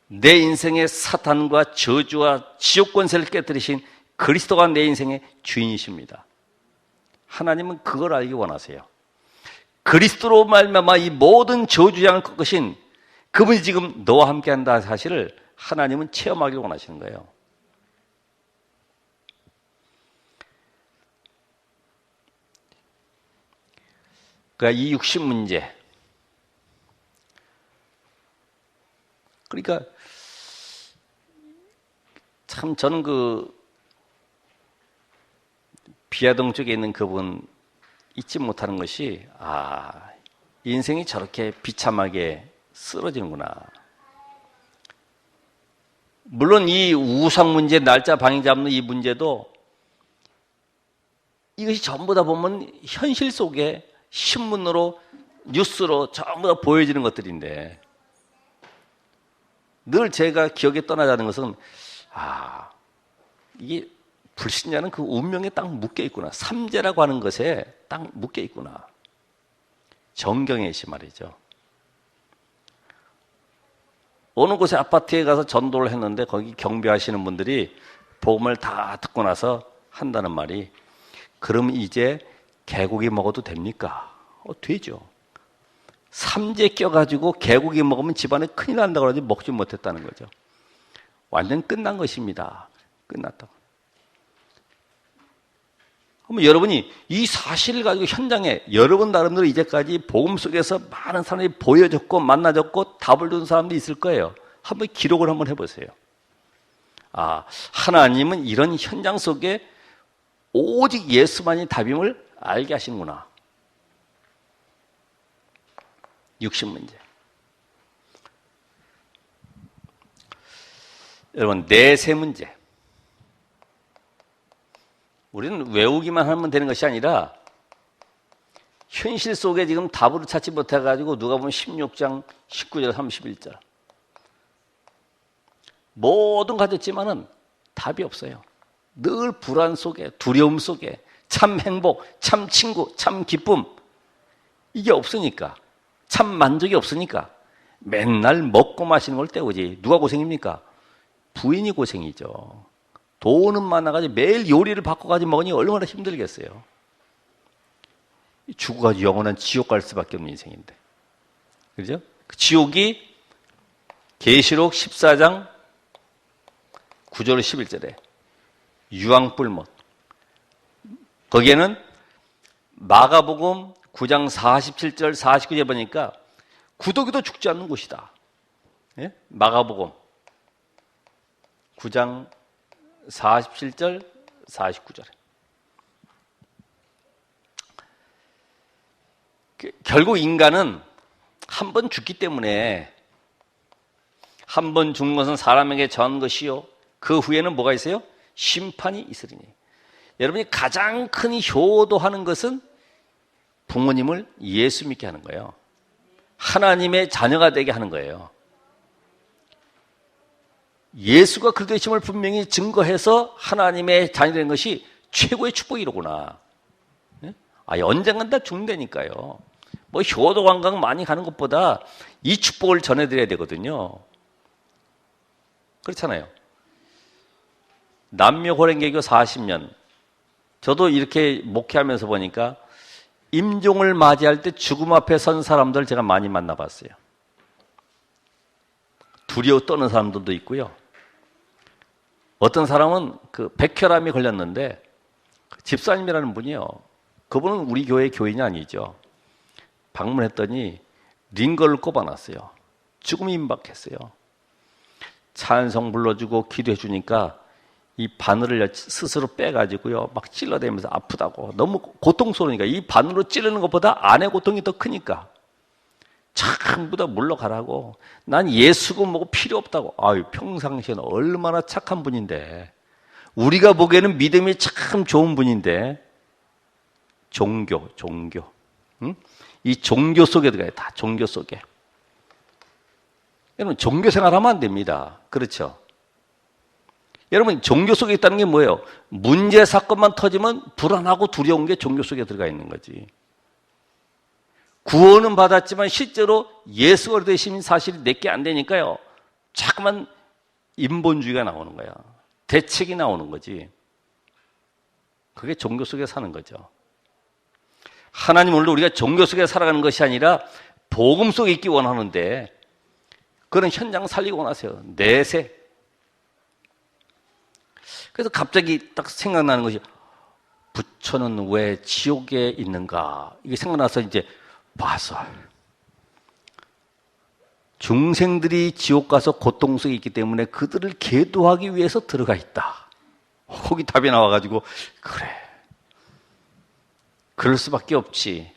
내 인생의 사탄과 저주와 지옥 권세를 깨뜨리신 그리스도가 내 인생의 주인이십니다. 하나님은 그걸 알기 원하세요. 그리스도로 말미암아 이 모든 저주장을 꺾으신 그분이 지금 너와 함께한다는 사실을 하나님은 체험하기를 원하시는 거예요. 그러니까 이 육신 문제, 그러니까 참 저는 그 비아동 쪽에 있는 그분 잊지 못하는 것이, 인생이 저렇게 비참하게 쓰러지는구나. 물론 이 우상 문제, 날짜 방해 잡는 이 문제도 이것이 전부 다 보면 현실 속에 신문으로, 뉴스로 전부 다 보여지는 것들인데, 늘 제가 기억에 떠나자는 것은, 이게 불신자는 그 운명에 딱 묶여 있구나. 삼재라고 하는 것에 딱 묶여 있구나. 정경의 시 말이죠. 어느 곳에 아파트에 가서 전도를 했는데 거기 경배하시는 분들이 복음을 다 듣고 나서 한다는 말이, 그럼 이제 개고기 먹어도 됩니까? 되죠. 삼재 껴가지고 개고기 먹으면 집안에 큰일 난다고 그러지 먹지 못했다는 거죠. 완전 끝난 것입니다. 끝났다고. 그러면 여러분이 이 사실을 가지고 현장에 여러분 나름대로 이제까지 복음 속에서 많은 사람들이 보여줬고 만나줬고 답을 준 사람도 있을 거예요. 한번 기록을 한번 해보세요. 하나님은 이런 현장 속에 오직 예수만이 답임을 알게 하시는구나. 육신 문제. 여러분, 내세 문제. 우리는 외우기만 하면 되는 것이 아니라 현실 속에 지금 답을 찾지 못해가지고 누가 보면 16장 19절 31절 뭐든 가졌지만은 답이 없어요. 늘 불안 속에, 두려움 속에, 참 행복, 참 친구, 참 기쁨, 이게 없으니까, 참 만족이 없으니까 맨날 먹고 마시는 걸 때우지. 누가 고생입니까? 부인이 고생이죠. 돈은 많아가지고 매일 요리를 바꿔가지고 먹으니 얼마나 힘들겠어요. 죽어가지고 영원한 지옥 갈 수밖에 없는 인생인데. 그죠? 지옥이 계시록 14장 9절 11절에 유황불못. 거기에는 마가복음 9장 47절 49절 보니까 구더기도 죽지 않는 곳이다. 예? 마가복음 9장 47절 49절에. 결국 인간은 한 번 죽기 때문에, 한 번 죽는 것은 사람에게 전 것이요 그 후에는 뭐가 있어요? 심판이 있으리니. 여러분이 가장 큰 효도하는 것은 부모님을 예수 믿게 하는 거예요. 하나님의 자녀가 되게 하는 거예요. 예수가 그리스도의 심을 분명히 증거해서 하나님의 자녀 되는 것이 최고의 축복이로구나. 언젠간 다 죽는다니까요. 뭐 효도 관광 많이 가는 것보다 이 축복을 전해드려야 되거든요. 그렇잖아요. 남녀호랭개교 40년. 저도 이렇게 목회하면서 보니까 임종을 맞이할 때 죽음 앞에 선 사람들 제가 많이 만나봤어요. 두려워 떠는 사람들도 있고요. 어떤 사람은 그 백혈암이 걸렸는데 집사님이라는 분이요. 그분은 우리 교회 교인이 아니죠. 방문했더니 링거를 꼽아놨어요. 죽음이 임박했어요. 찬송 불러주고 기도해 주니까 이 바늘을 스스로 빼가지고요. 막 찔러대면서 아프다고. 너무 고통스러우니까. 이 바늘로 찌르는 것보다 아내 고통이 더 크니까. 전부 다 물러가라고. 난 예수고 뭐고 필요 없다고. 아유, 평상시에는 얼마나 착한 분인데. 우리가 보기에는 믿음이 참 좋은 분인데. 종교. 응? 이 종교 속에 들어가요. 다 종교 속에. 여러분, 종교 생활하면 안 됩니다. 그렇죠? 여러분, 종교 속에 있다는 게 뭐예요? 문제, 사건만 터지면 불안하고 두려운 게 종교 속에 들어가 있는 거지. 구원은 받았지만 실제로 예수가 되신 사실이 내게 안 되니까요. 자꾸만 인본주의가 나오는 거야. 대책이 나오는 거지. 그게 종교 속에 사는 거죠. 하나님 오늘도 우리가 종교 속에 살아가는 것이 아니라 복음 속에 있기 원하는데 그런 현장 살리고 원하세요. 내세. 그래서 갑자기 딱 생각나는 것이 부처는 왜 지옥에 있는가? 이게 생각나서 이제 봐서 중생들이 지옥 가서 고통 속에 있기 때문에 그들을 계도하기 위해서 들어가 있다. 거기 답이 나와가지고 그래. 그럴 수밖에 없지.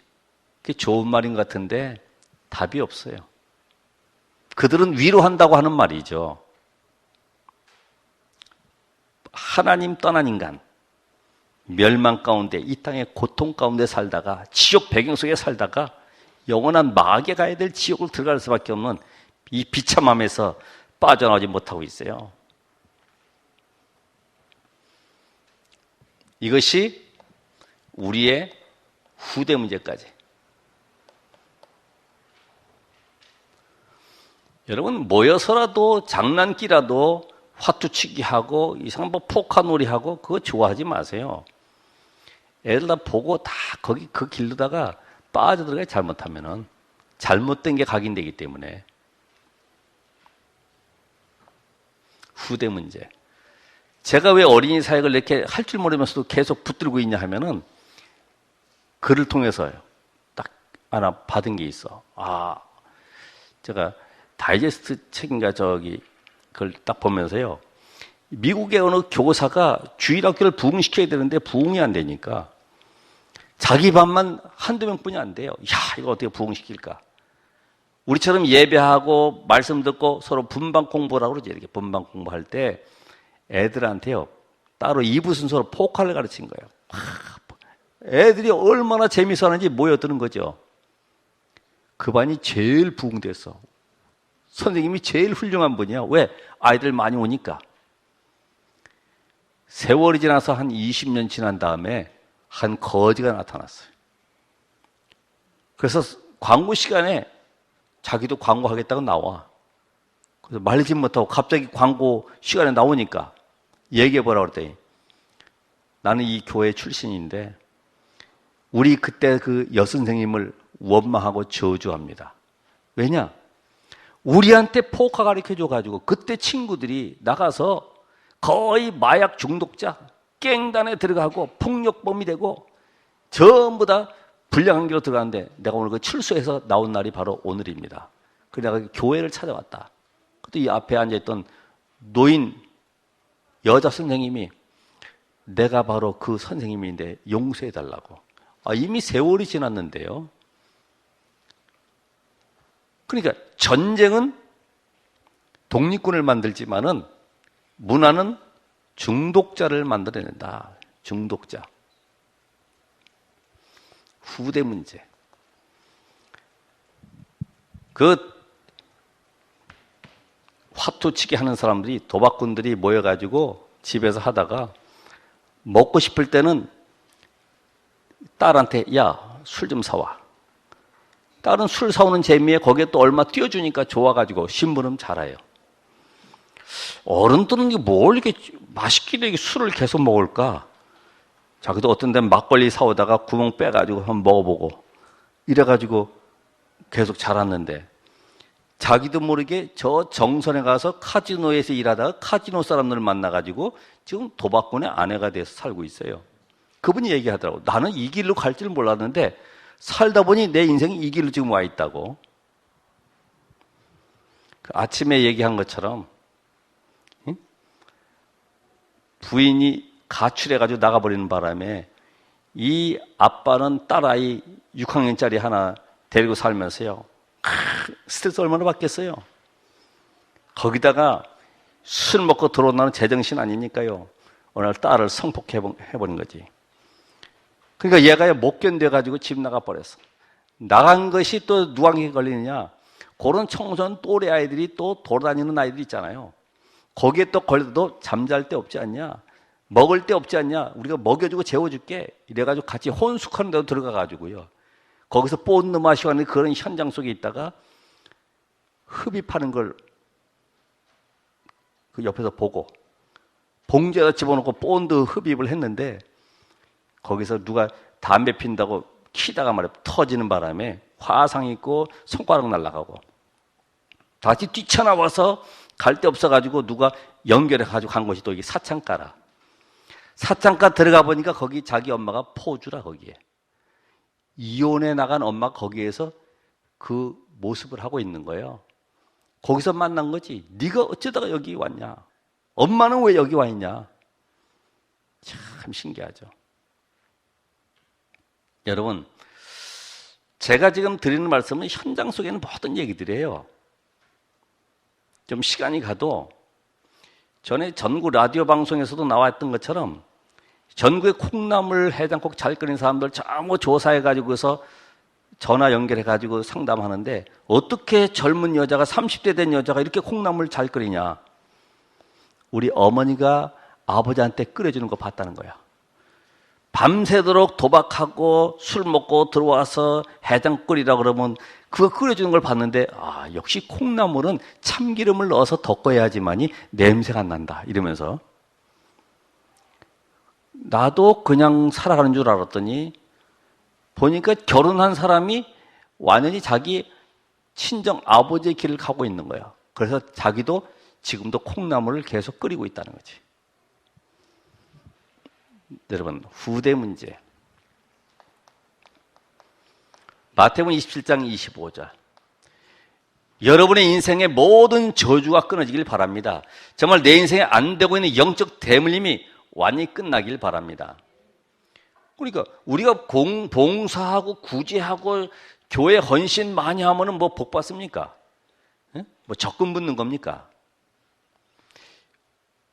그게 좋은 말인 것 같은데 답이 없어요. 그들은 위로한다고 하는 말이죠. 하나님 떠난 인간, 멸망 가운데 이 땅의 고통 가운데 살다가 지옥 배경 속에 살다가 영원한 마귀에 가야 될 지옥을 들어갈 수밖에 없는 이 비참함에서 빠져나오지 못하고 있어요. 이것이 우리의 후대 문제까지. 여러분 모여서라도 장난기라도 화투치기 하고 이상한 뭐 포카놀이 하고 그거 좋아하지 마세요. 애들 다 보고 다 거기 그 길로다가 빠져들어가요. 잘못하면은 잘못된 게 각인되기 때문에. 후대 문제. 제가 왜 어린이 사역을 이렇게 할 줄 모르면서도 계속 붙들고 있냐 하면은 글을 통해서요. 딱 하나 받은 게 있어. 제가 다이제스트 책인가 그걸 딱 보면서요. 미국의 어느 교사가 주일학교를 부흥시켜야 되는데 부흥이 안 되니까 자기 반만 한두 명뿐이 안 돼요. 이거 어떻게 부흥시킬까? 우리처럼 예배하고 말씀 듣고 서로 분반 공부라고 그러죠. 이렇게 분반 공부할 때 애들한테요. 따로 2부 순서로 포칼을 가르친 거예요. 애들이 얼마나 재미있어 하는지 모여드는 거죠. 그 반이 제일 부흥됐어. 선생님이 제일 훌륭한 분이야. 왜? 아이들 많이 오니까. 세월이 지나서 한 20년 지난 다음에 한 거지가 나타났어요. 그래서 광고 시간에 자기도 광고하겠다고 나와. 그래서 말리지 못하고 갑자기 광고 시간에 나오니까 얘기해보라고 그랬더니 나는 이 교회 출신인데 우리 그때 그 여선생님을 원망하고 저주합니다. 왜냐? 우리한테 포카 가르쳐줘가지고 그때 친구들이 나가서 거의 마약 중독자, 갱단에 들어가고 폭력범이 되고 전부 다 불량한 길로 들어가는데 내가 오늘 그 출소해서 나온 날이 바로 오늘입니다. 그래서 내가 교회를 찾아왔다. 그때 이 앞에 앉아있던 노인 여자 선생님이 내가 바로 그 선생님인데 용서해달라고. 이미 세월이 지났는데요. 그러니까 전쟁은 독립군을 만들지만은 문화는 중독자를 만들어낸다. 중독자. 후대 문제. 그 화투치기 하는 사람들이 도박꾼들이 모여가지고 집에서 하다가 먹고 싶을 때는 딸한테 야, 술 좀 사와. 딸은 술 사오는 재미에 거기에 또 얼마 띄워주니까 좋아가지고 심부름 잘해요. 어른들은 뭘 이렇게 맛있게 술을 계속 먹을까? 자기도 어떤 데는 막걸리 사오다가 구멍 빼가지고 한번 먹어보고 이래가지고 계속 자랐는데 자기도 모르게 저 정선에 가서 카지노에서 일하다가 카지노 사람들을 만나가지고 지금 도박꾼의 아내가 돼서 살고 있어요. 그분이 얘기하더라고. 나는 이 길로 갈 줄 몰랐는데 살다 보니 내 인생이 이 길로 지금 와 있다고. 그 아침에 얘기한 것처럼 부인이 가출해가지고 나가버리는 바람에 이 아빠는 딸아이 6학년짜리 하나 데리고 살면서요. 스트레스 얼마나 받겠어요. 거기다가 술 먹고 들어온다는 제정신 아니니까요. 어느 날 딸을 성폭해버린 거지. 그러니까 얘가 못 견뎌가지고 집 나가버렸어. 나간 것이 또 누구한테 걸리느냐. 그런 청소년 또래 아이들이 또 돌아다니는 아이들 있잖아요. 거기에 또 걸려도 잠잘 데 없지 않냐. 먹을 데 없지 않냐. 우리가 먹여주고 재워줄게. 이래가지고 같이 혼숙하는 데도 들어가가지고요. 거기서 본드 마시고 하는 그런 현장 속에 있다가 흡입하는 걸 그 옆에서 보고 봉지에다 집어넣고 본드 흡입을 했는데 거기서 누가 담배 핀다고 키다가 말이야 터지는 바람에 화상 있고 손가락 날아가고 다시 뛰쳐나와서 갈 데 없어가지고 누가 연결해가지고 간 것이 또 이게 사창가라. 사창가 들어가 보니까 거기 자기 엄마가 포주라 거기에. 이혼해 나간 엄마가 거기에서 그 모습을 하고 있는 거예요. 거기서 만난 거지. 네가 어쩌다가 여기 왔냐. 엄마는 왜 여기 와 있냐. 참 신기하죠. 여러분, 제가 지금 드리는 말씀은 현장 속에는 모든 얘기들이에요. 좀 시간이 가도 전에 전국 라디오 방송에서도 나왔던 것처럼 전국의 콩나물 해장국 잘 끓이는 사람들 전부 조사해가지고서 전화 연결해가지고 상담하는데 어떻게 젊은 여자가 30대 된 여자가 이렇게 콩나물 잘 끓이냐. 우리 어머니가 아버지한테 끓여주는 거 봤다는 거야. 밤새도록 도박하고 술 먹고 들어와서 해장 끓이라 그러면 그거 끓여주는 걸 봤는데 역시 콩나물은 참기름을 넣어서 덮어야지만이 냄새가 안 난다 이러면서 나도 그냥 살아가는 줄 알았더니 보니까 결혼한 사람이 완전히 자기 친정 아버지의 길을 가고 있는 거야. 그래서 자기도 지금도 콩나물을 계속 끓이고 있다는 거지. 여러분, 후대 문제. 마태복음 27장 25절. 여러분의 인생의 모든 저주가 끊어지길 바랍니다. 정말 내 인생에 안 되고 있는 영적 대물림이 완전히 끝나길 바랍니다. 그러니까 우리가 봉사하고 구제하고 교회 헌신 많이 하면은 뭐 복 받습니까? 뭐 적금 붙는 겁니까?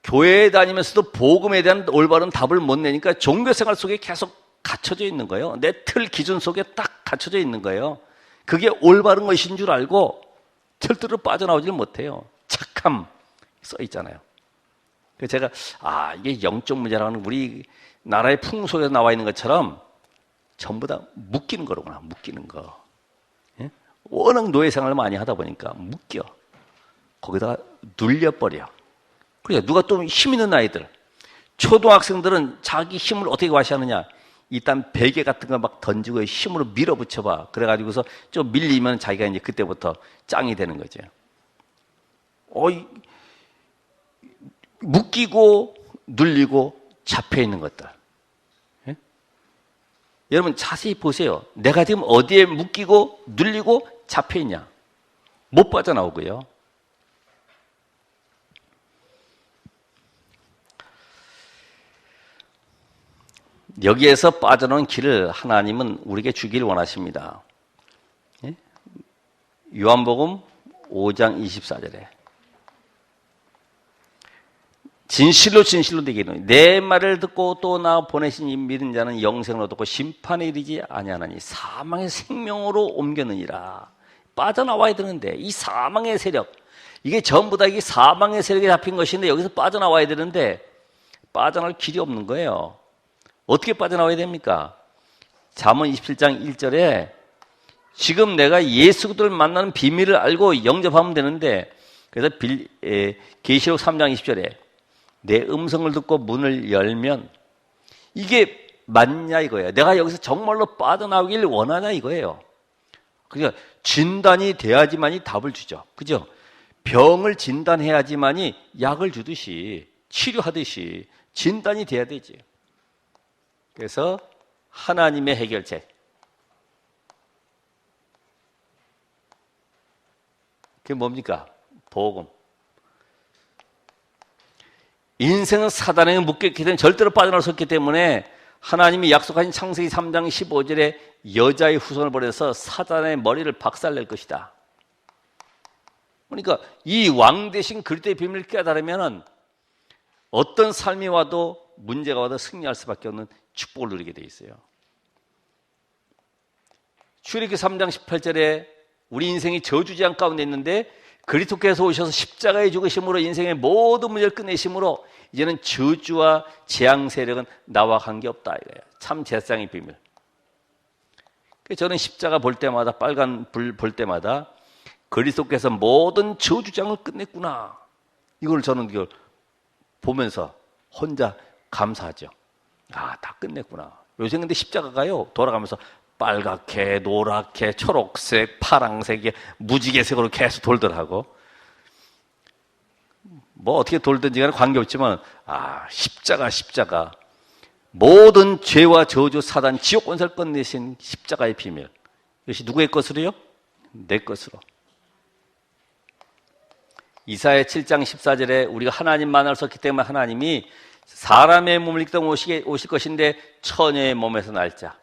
교회에 다니면서도 복음에 대한 올바른 답을 못 내니까 종교생활 속에 계속 갇혀져 있는 거예요. 내 틀 기준 속에 딱 갇혀져 있는 거예요. 그게 올바른 것인 줄 알고 절대로 빠져나오질 못해요. 착함 써 있잖아요. 그래서 제가 이게 영적 문제라는 우리 나라의 풍속에서 나와 있는 것처럼 전부 다 묶이는 거로구나. 묶이는 거. 예? 워낙 노예 생활을 많이 하다 보니까 묶여. 거기다가 눌려버려. 그래, 누가 또 힘 있는 아이들, 초등학생들은 자기 힘을 어떻게 과시하느냐? 일단 베개 같은 거 막 던지고 힘으로 밀어붙여봐. 그래가지고서 좀 밀리면 자기가 이제 그때부터 짱이 되는 거죠. 묶이고 눌리고 잡혀 있는 것들. 예? 여러분 자세히 보세요. 내가 지금 어디에 묶이고 눌리고 잡혀 있냐? 못 빠져나오고요. 여기에서 빠져나오는 길을 하나님은 우리에게 주기를 원하십니다. 예? 요한복음 5장 24절에 진실로 진실로 내게 이르노니 내 말을 듣고 또 나 보내신 이 믿은 자는 영생을 얻고 심판에 이르지 아니하나니 사망의 생명으로 옮겼느니라. 빠져나와야 되는데 이 사망의 세력, 이게 전부 다 이게 사망의 세력에 잡힌 것인데 여기서 빠져나와야 되는데 빠져나올 길이 없는 거예요. 어떻게 빠져나와야 됩니까? 잠언 27장 1절에 지금 내가 예수 그리스도를 만나는 비밀을 알고 영접하면 되는데, 그래서 계시록 3장 20절에 내 음성을 듣고 문을 열면, 이게 맞냐 이거예요. 내가 여기서 정말로 빠져나오길 원하냐 이거예요. 그러니까 진단이 돼야지만이 답을 주죠. 그죠? 병을 진단해야지만이 약을 주듯이 치료하듯이 진단이 돼야 되지. 그래서 하나님의 해결책. 그게 뭡니까? 복음. 인생은 사단에게 묶였기 때문에 절대로 빠져나올 수 없기 때문에 하나님이 약속하신 창세기 3장 15절에 여자의 후손을 보내서 사단의 머리를 박살낼 것이다. 그러니까 이 왕 대신 그리스도의 비밀을 깨달으면 어떤 삶이 와도 문제가 와도 승리할 수밖에 없는 축복을 누리게 돼 있어요. 출애굽기 3장 18절에 우리 인생이 저주재앙 가운데 있는데 그리스도께서 오셔서 십자가에 죽으심으로 인생의 모든 문제를 끝내심으로 이제는 저주와 재앙 세력은 나와 관계없다 이거예요. 참 제사장의 비밀. 저는 십자가 볼 때마다, 빨간 불 볼 때마다 그리스도께서 모든 저주장을 끝냈구나. 이걸 저는 이걸 보면서 혼자 감사하죠. 아, 다 끝냈구나. 요새 근데 십자가가요, 돌아가면서 빨갛게, 노랗게, 초록색, 파랑색에 무지개색으로 계속 돌더라고. 뭐 어떻게 돌든지 간에 관계없지만, 아, 십자가. 모든 죄와 저주, 사단, 지옥 권세를 끝내신 십자가의 비밀. 이것이 누구의 것으로요? 내 것으로. 이사야 7장 14절에 우리가 하나님만을 썼기 때문에 하나님이 사람의 몸을 입고 오실 것인데 처녀의 몸에서 날 자,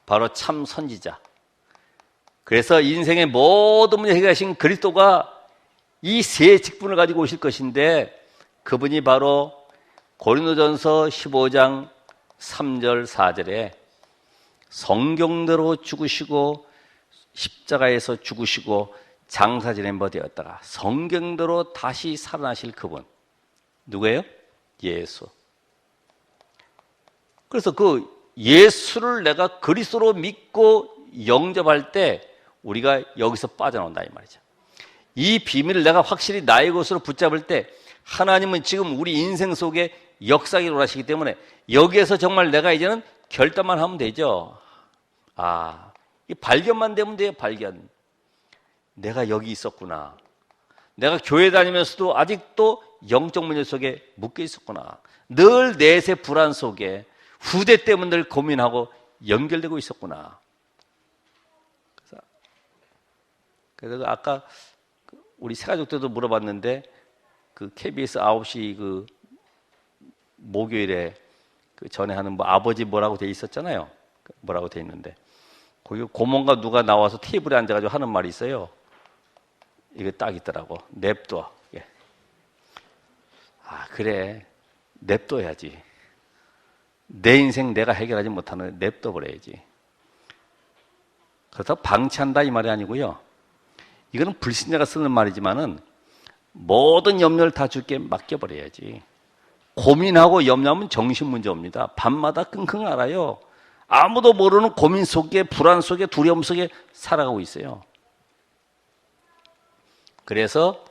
바로 참 선지자. 그래서 인생의 모든 문제 해결하신 그리스도가 이 세 직분을 가지고 오실 것인데 그분이 바로 고린도전서 15장 3절 4절에 성경대로 죽으시고 십자가에서 죽으시고 장사지낸 바 되었다가 성경대로 다시 살아나실 그분. 누구예요? 예수. 그래서 그 예수를 내가 그리스도로 믿고 영접할 때 우리가 여기서 빠져나온다 이 말이죠. 이 비밀을 내가 확실히 나의 것으로 붙잡을 때 하나님은 지금 우리 인생 속에 역사기를 원하시기 때문에 여기에서 정말 내가 이제는 결단만 하면 되죠. 아, 이 발견만 되면 돼요. 발견. 내가 여기 있었구나. 내가 교회 다니면서도 아직도 영적 문제 속에 묶여 있었구나. 늘 내세 불안 속에 후대 때문에 늘 고민하고 연결되고 있었구나. 그래서 아까 우리 새가족들도 물어봤는데 그 KBS 9시 그 목요일에 그 전에 하는 뭐 아버지 뭐라고 돼 있었잖아요. 뭐라고 돼 있는데 거기 고모가 누가 나와서 테이블에 앉아가지고 하는 말이 있어요. 이게 딱 있더라고. 냅둬. 예. 아, 그래. 냅둬야지. 내 인생 내가 해결하지 못하는 냅둬 버려야지. 그렇다고 방치한다 이 말이 아니고요. 이거는 불신자가 쓰는 말이지만은 모든 염려를 다 주께 맡겨버려야지. 고민하고 염려하면 정신 문제 옵니다. 밤마다 끙끙 앓아요. 아무도 모르는 고민 속에, 불안 속에, 두려움 속에 살아가고 있어요. 그래서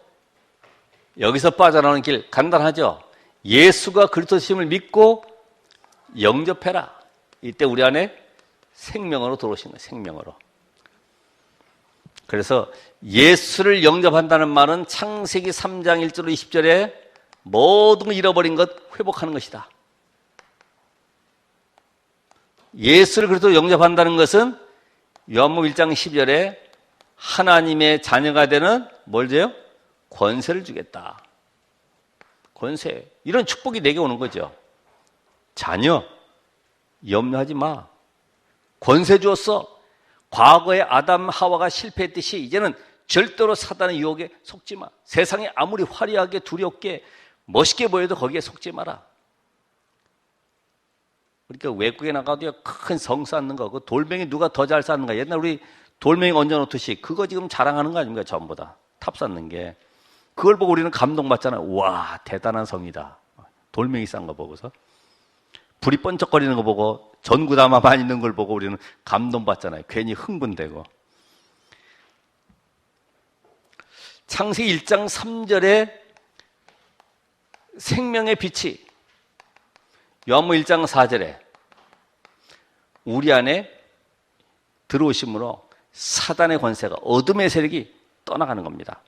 여기서 빠져나오는 길 간단하죠. 예수가 그리스도심을 믿고 영접해라. 이때 우리 안에 생명으로 들어오신 거예요. 생명으로. 그래서 예수를 영접한다는 말은 창세기 3장 1절 20절에 모든 걸 잃어버린 것 회복하는 것이다. 예수를 그래도 영접한다는 것은 요한복음 1장 10절에 하나님의 자녀가 되는 뭘 줘요? 권세를 주겠다. 권세. 이런 축복이 내게 오는 거죠. 자녀, 염려하지 마. 권세 주었어. 과거에 아담 하와가 실패했듯이 이제는 절대로 사단의 유혹에 속지 마. 세상에 아무리 화려하게 두렵게 멋있게 보여도 거기에 속지 마라. 그러니까 외국에 나가도 큰 성 쌓는 거, 그 돌멩이 누가 더 잘 쌓는가. 옛날 우리 돌멩이 얹어놓듯이 그거 지금 자랑하는 거 아닙니까? 전부 다. 탑 쌓는 게. 그걸 보고 우리는 감동받잖아요. 와, 대단한 성이다. 돌멩이 쌓은 거 보고서. 불이 번쩍거리는 거 보고 전구담화만 있는 걸 보고 우리는 감동받잖아요. 괜히 흥분되고. 창세기 1장 3절에 생명의 빛이 요한복음 1장 4절에 우리 안에 들어오심으로 사단의 권세가 어둠의 세력이 떠나가는 겁니다.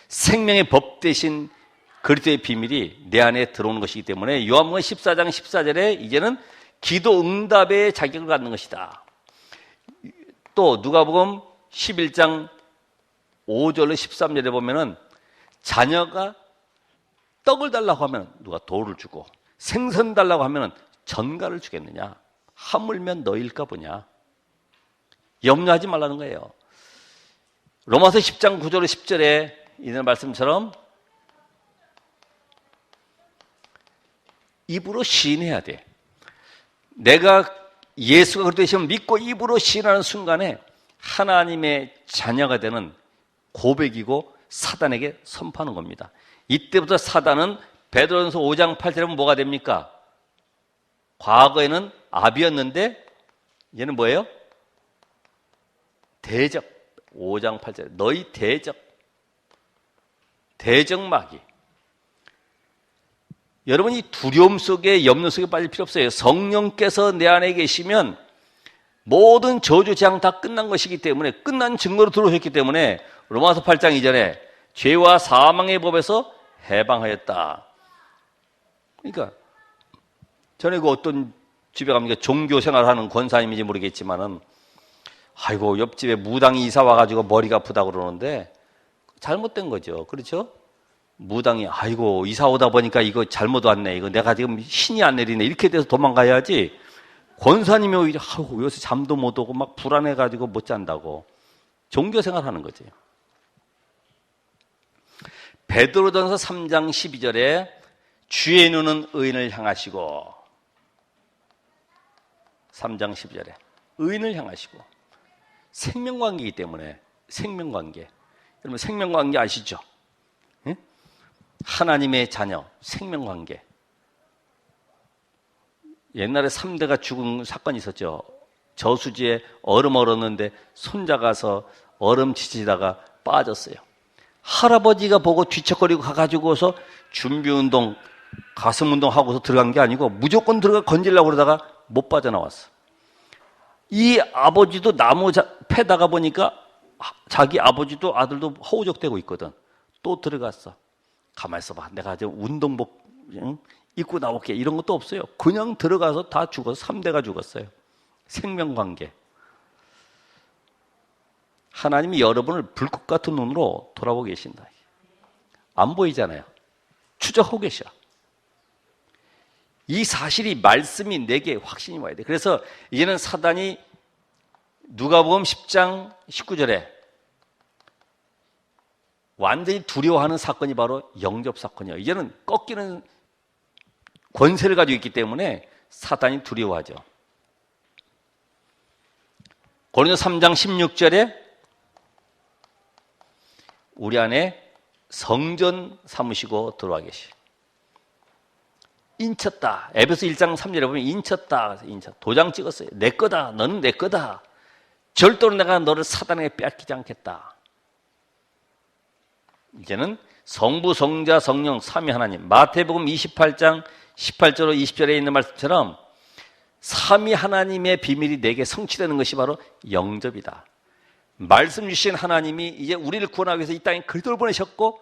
생명의 법 대신 그리스도의 비밀이 내 안에 들어오는 것이기 때문에 요한복음 14장 14절에 이제는 기도 응답의 자격을 갖는 것이다. 또 누가복음 11장 5절로 13절에 보면은 자녀가 떡을 달라고 하면 누가 돌을 주고 생선 달라고 하면 전갈을 주겠느냐? 하물며 너일까 보냐? 염려하지 말라는 거예요. 로마서 10장 9절로 10절에 있는 말씀처럼 입으로 시인해야 돼. 내가 예수가 그리스도의 심을 믿고 입으로 시인하는 순간에 하나님의 자녀가 되는 고백이고 사단에게 선포하는 겁니다. 이때부터 사단은 베드로전서 5장 8절에 보면 뭐가 됩니까? 과거에는 압이었는데 얘는 뭐예요? 대적. 5장 8절에 너희 대적마귀. 여러분이 두려움 속에 염려 속에 빠질 필요 없어요. 성령께서 내 안에 계시면 모든 저주 재앙 다 끝난 것이기 때문에 끝난 증거로 들어오셨기 때문에 로마서 8장 이전에 죄와 사망의 법에서 해방하였다. 그러니까 전에 그 어떤 집에 가면 종교 생활하는 권사님인지 모르겠지만은 아이고 옆집에 무당이 이사 와가지고 머리가 아프다고 그러는데 잘못된 거죠. 그렇죠? 무당이 아이고 이사 오다 보니까 이거 잘못 왔네. 이거 내가 지금 신이 안 내리네. 이렇게 돼서 도망가야지. 권사님이 오히려 아이고 요새 잠도 못 오고 막 불안해가지고 못 잔다고. 종교 생활하는 거지. 베드로전서 3장 12절에 주의 눈은 의인을 향하시고 3장 12절에 의인을 향하시고 생명관계이기 때문에 생명관계. 여러분 생명관계 아시죠? 응? 하나님의 자녀 생명관계. 옛날에 3대가 죽은 사건이 있었죠. 저수지에 얼음 얼었는데 손자 가서 얼음 지지다가 빠졌어요. 할아버지가 보고 뒤척거리고 가가지고서 준비운동, 가슴운동 하고서 들어간 게 아니고 무조건 들어가 건지려고 그러다가 못 빠져나왔어. 이 아버지도 나무 패다가 보니까 자기 아버지도 아들도 허우적대고 있거든. 또 들어갔어. 가만히 있어봐. 내가 이제 운동복 입고 나올게. 이런 것도 없어요. 그냥 들어가서 다 죽어서 3대가 죽었어요. 생명관계. 하나님이 여러분을 불꽃 같은 눈으로 돌아보고 계신다. 안 보이잖아요. 추적하고 계셔. 이 사실이 말씀이 내게 확신이 와야 돼. 그래서 이제는 사단이 누가복음 10장 19절에 완전히 두려워하는 사건이 바로 영접 사건이에요. 이제는 꺾이는 권세를 가지고 있기 때문에 사단이 두려워하죠. 고린도서 3장 16절에 우리 안에 성전 삼으시고 들어와 계시. 인쳤다. 에베소 1장 3절에 보면 인쳤다. 도장 찍었어요. 내 거다. 너는 내 거다. 절대로 내가 너를 사단에게 빼앗기지 않겠다. 이제는 성부, 성자, 성령, 삼위 하나님. 마태복음 28장 18절 20절에 있는 말씀처럼 삼위 하나님의 비밀이 내게 성취되는 것이 바로 영접이다. 말씀 주신 하나님이 이제 우리를 구원하기 위해서 이 땅에 그리스도를 보내셨고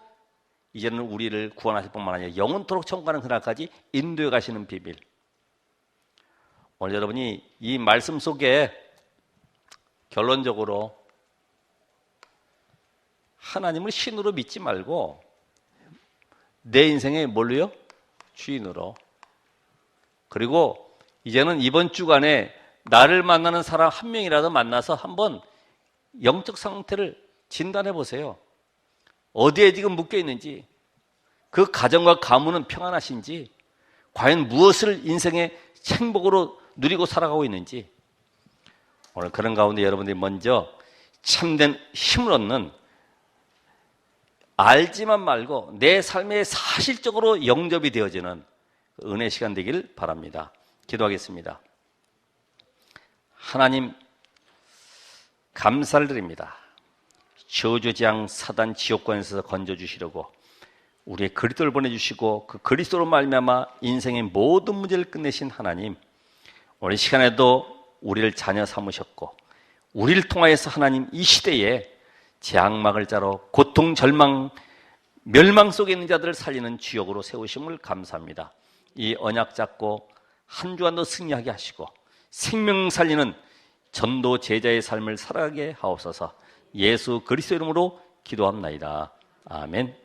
이제는 우리를 구원하실 뿐만 아니라 영원토록 천국 가는 그날까지 인도해 가시는 비밀. 오늘 여러분이 이 말씀 속에 결론적으로 하나님을 신으로 믿지 말고 내 인생의 뭘로요? 주인으로. 그리고 이제는 이번 주간에 나를 만나는 사람 한 명이라도 만나서 한번 영적 상태를 진단해 보세요. 어디에 지금 묶여 있는지, 그 가정과 가문은 평안하신지, 과연 무엇을 인생의 행복으로 누리고 살아가고 있는지. 오늘 그런 가운데 여러분들이 먼저 참된 힘을 얻는, 알지만 말고 내 삶에 사실적으로 영접이 되어지는 은혜 시간 되길 바랍니다. 기도하겠습니다. 하나님, 감사를 드립니다. 저주지향 사단 지옥관에서 건져주시려고 우리의 그리스도를 보내주시고 그 그리스도로 말미암아 인생의 모든 문제를 끝내신 하나님, 오늘 시간에도 우리를 자녀 삼으셨고 우리를 통하여서 하나님 이 시대에 재앙막을 자로 고통, 절망, 멸망 속에 있는 자들을 살리는 주역으로 세우심을 감사합니다. 이 언약 잡고 한 주간도 승리하게 하시고 생명 살리는 전도 제자의 삶을 살아가게 하옵소서. 예수 그리스도 이름으로 기도합나이다. 아멘.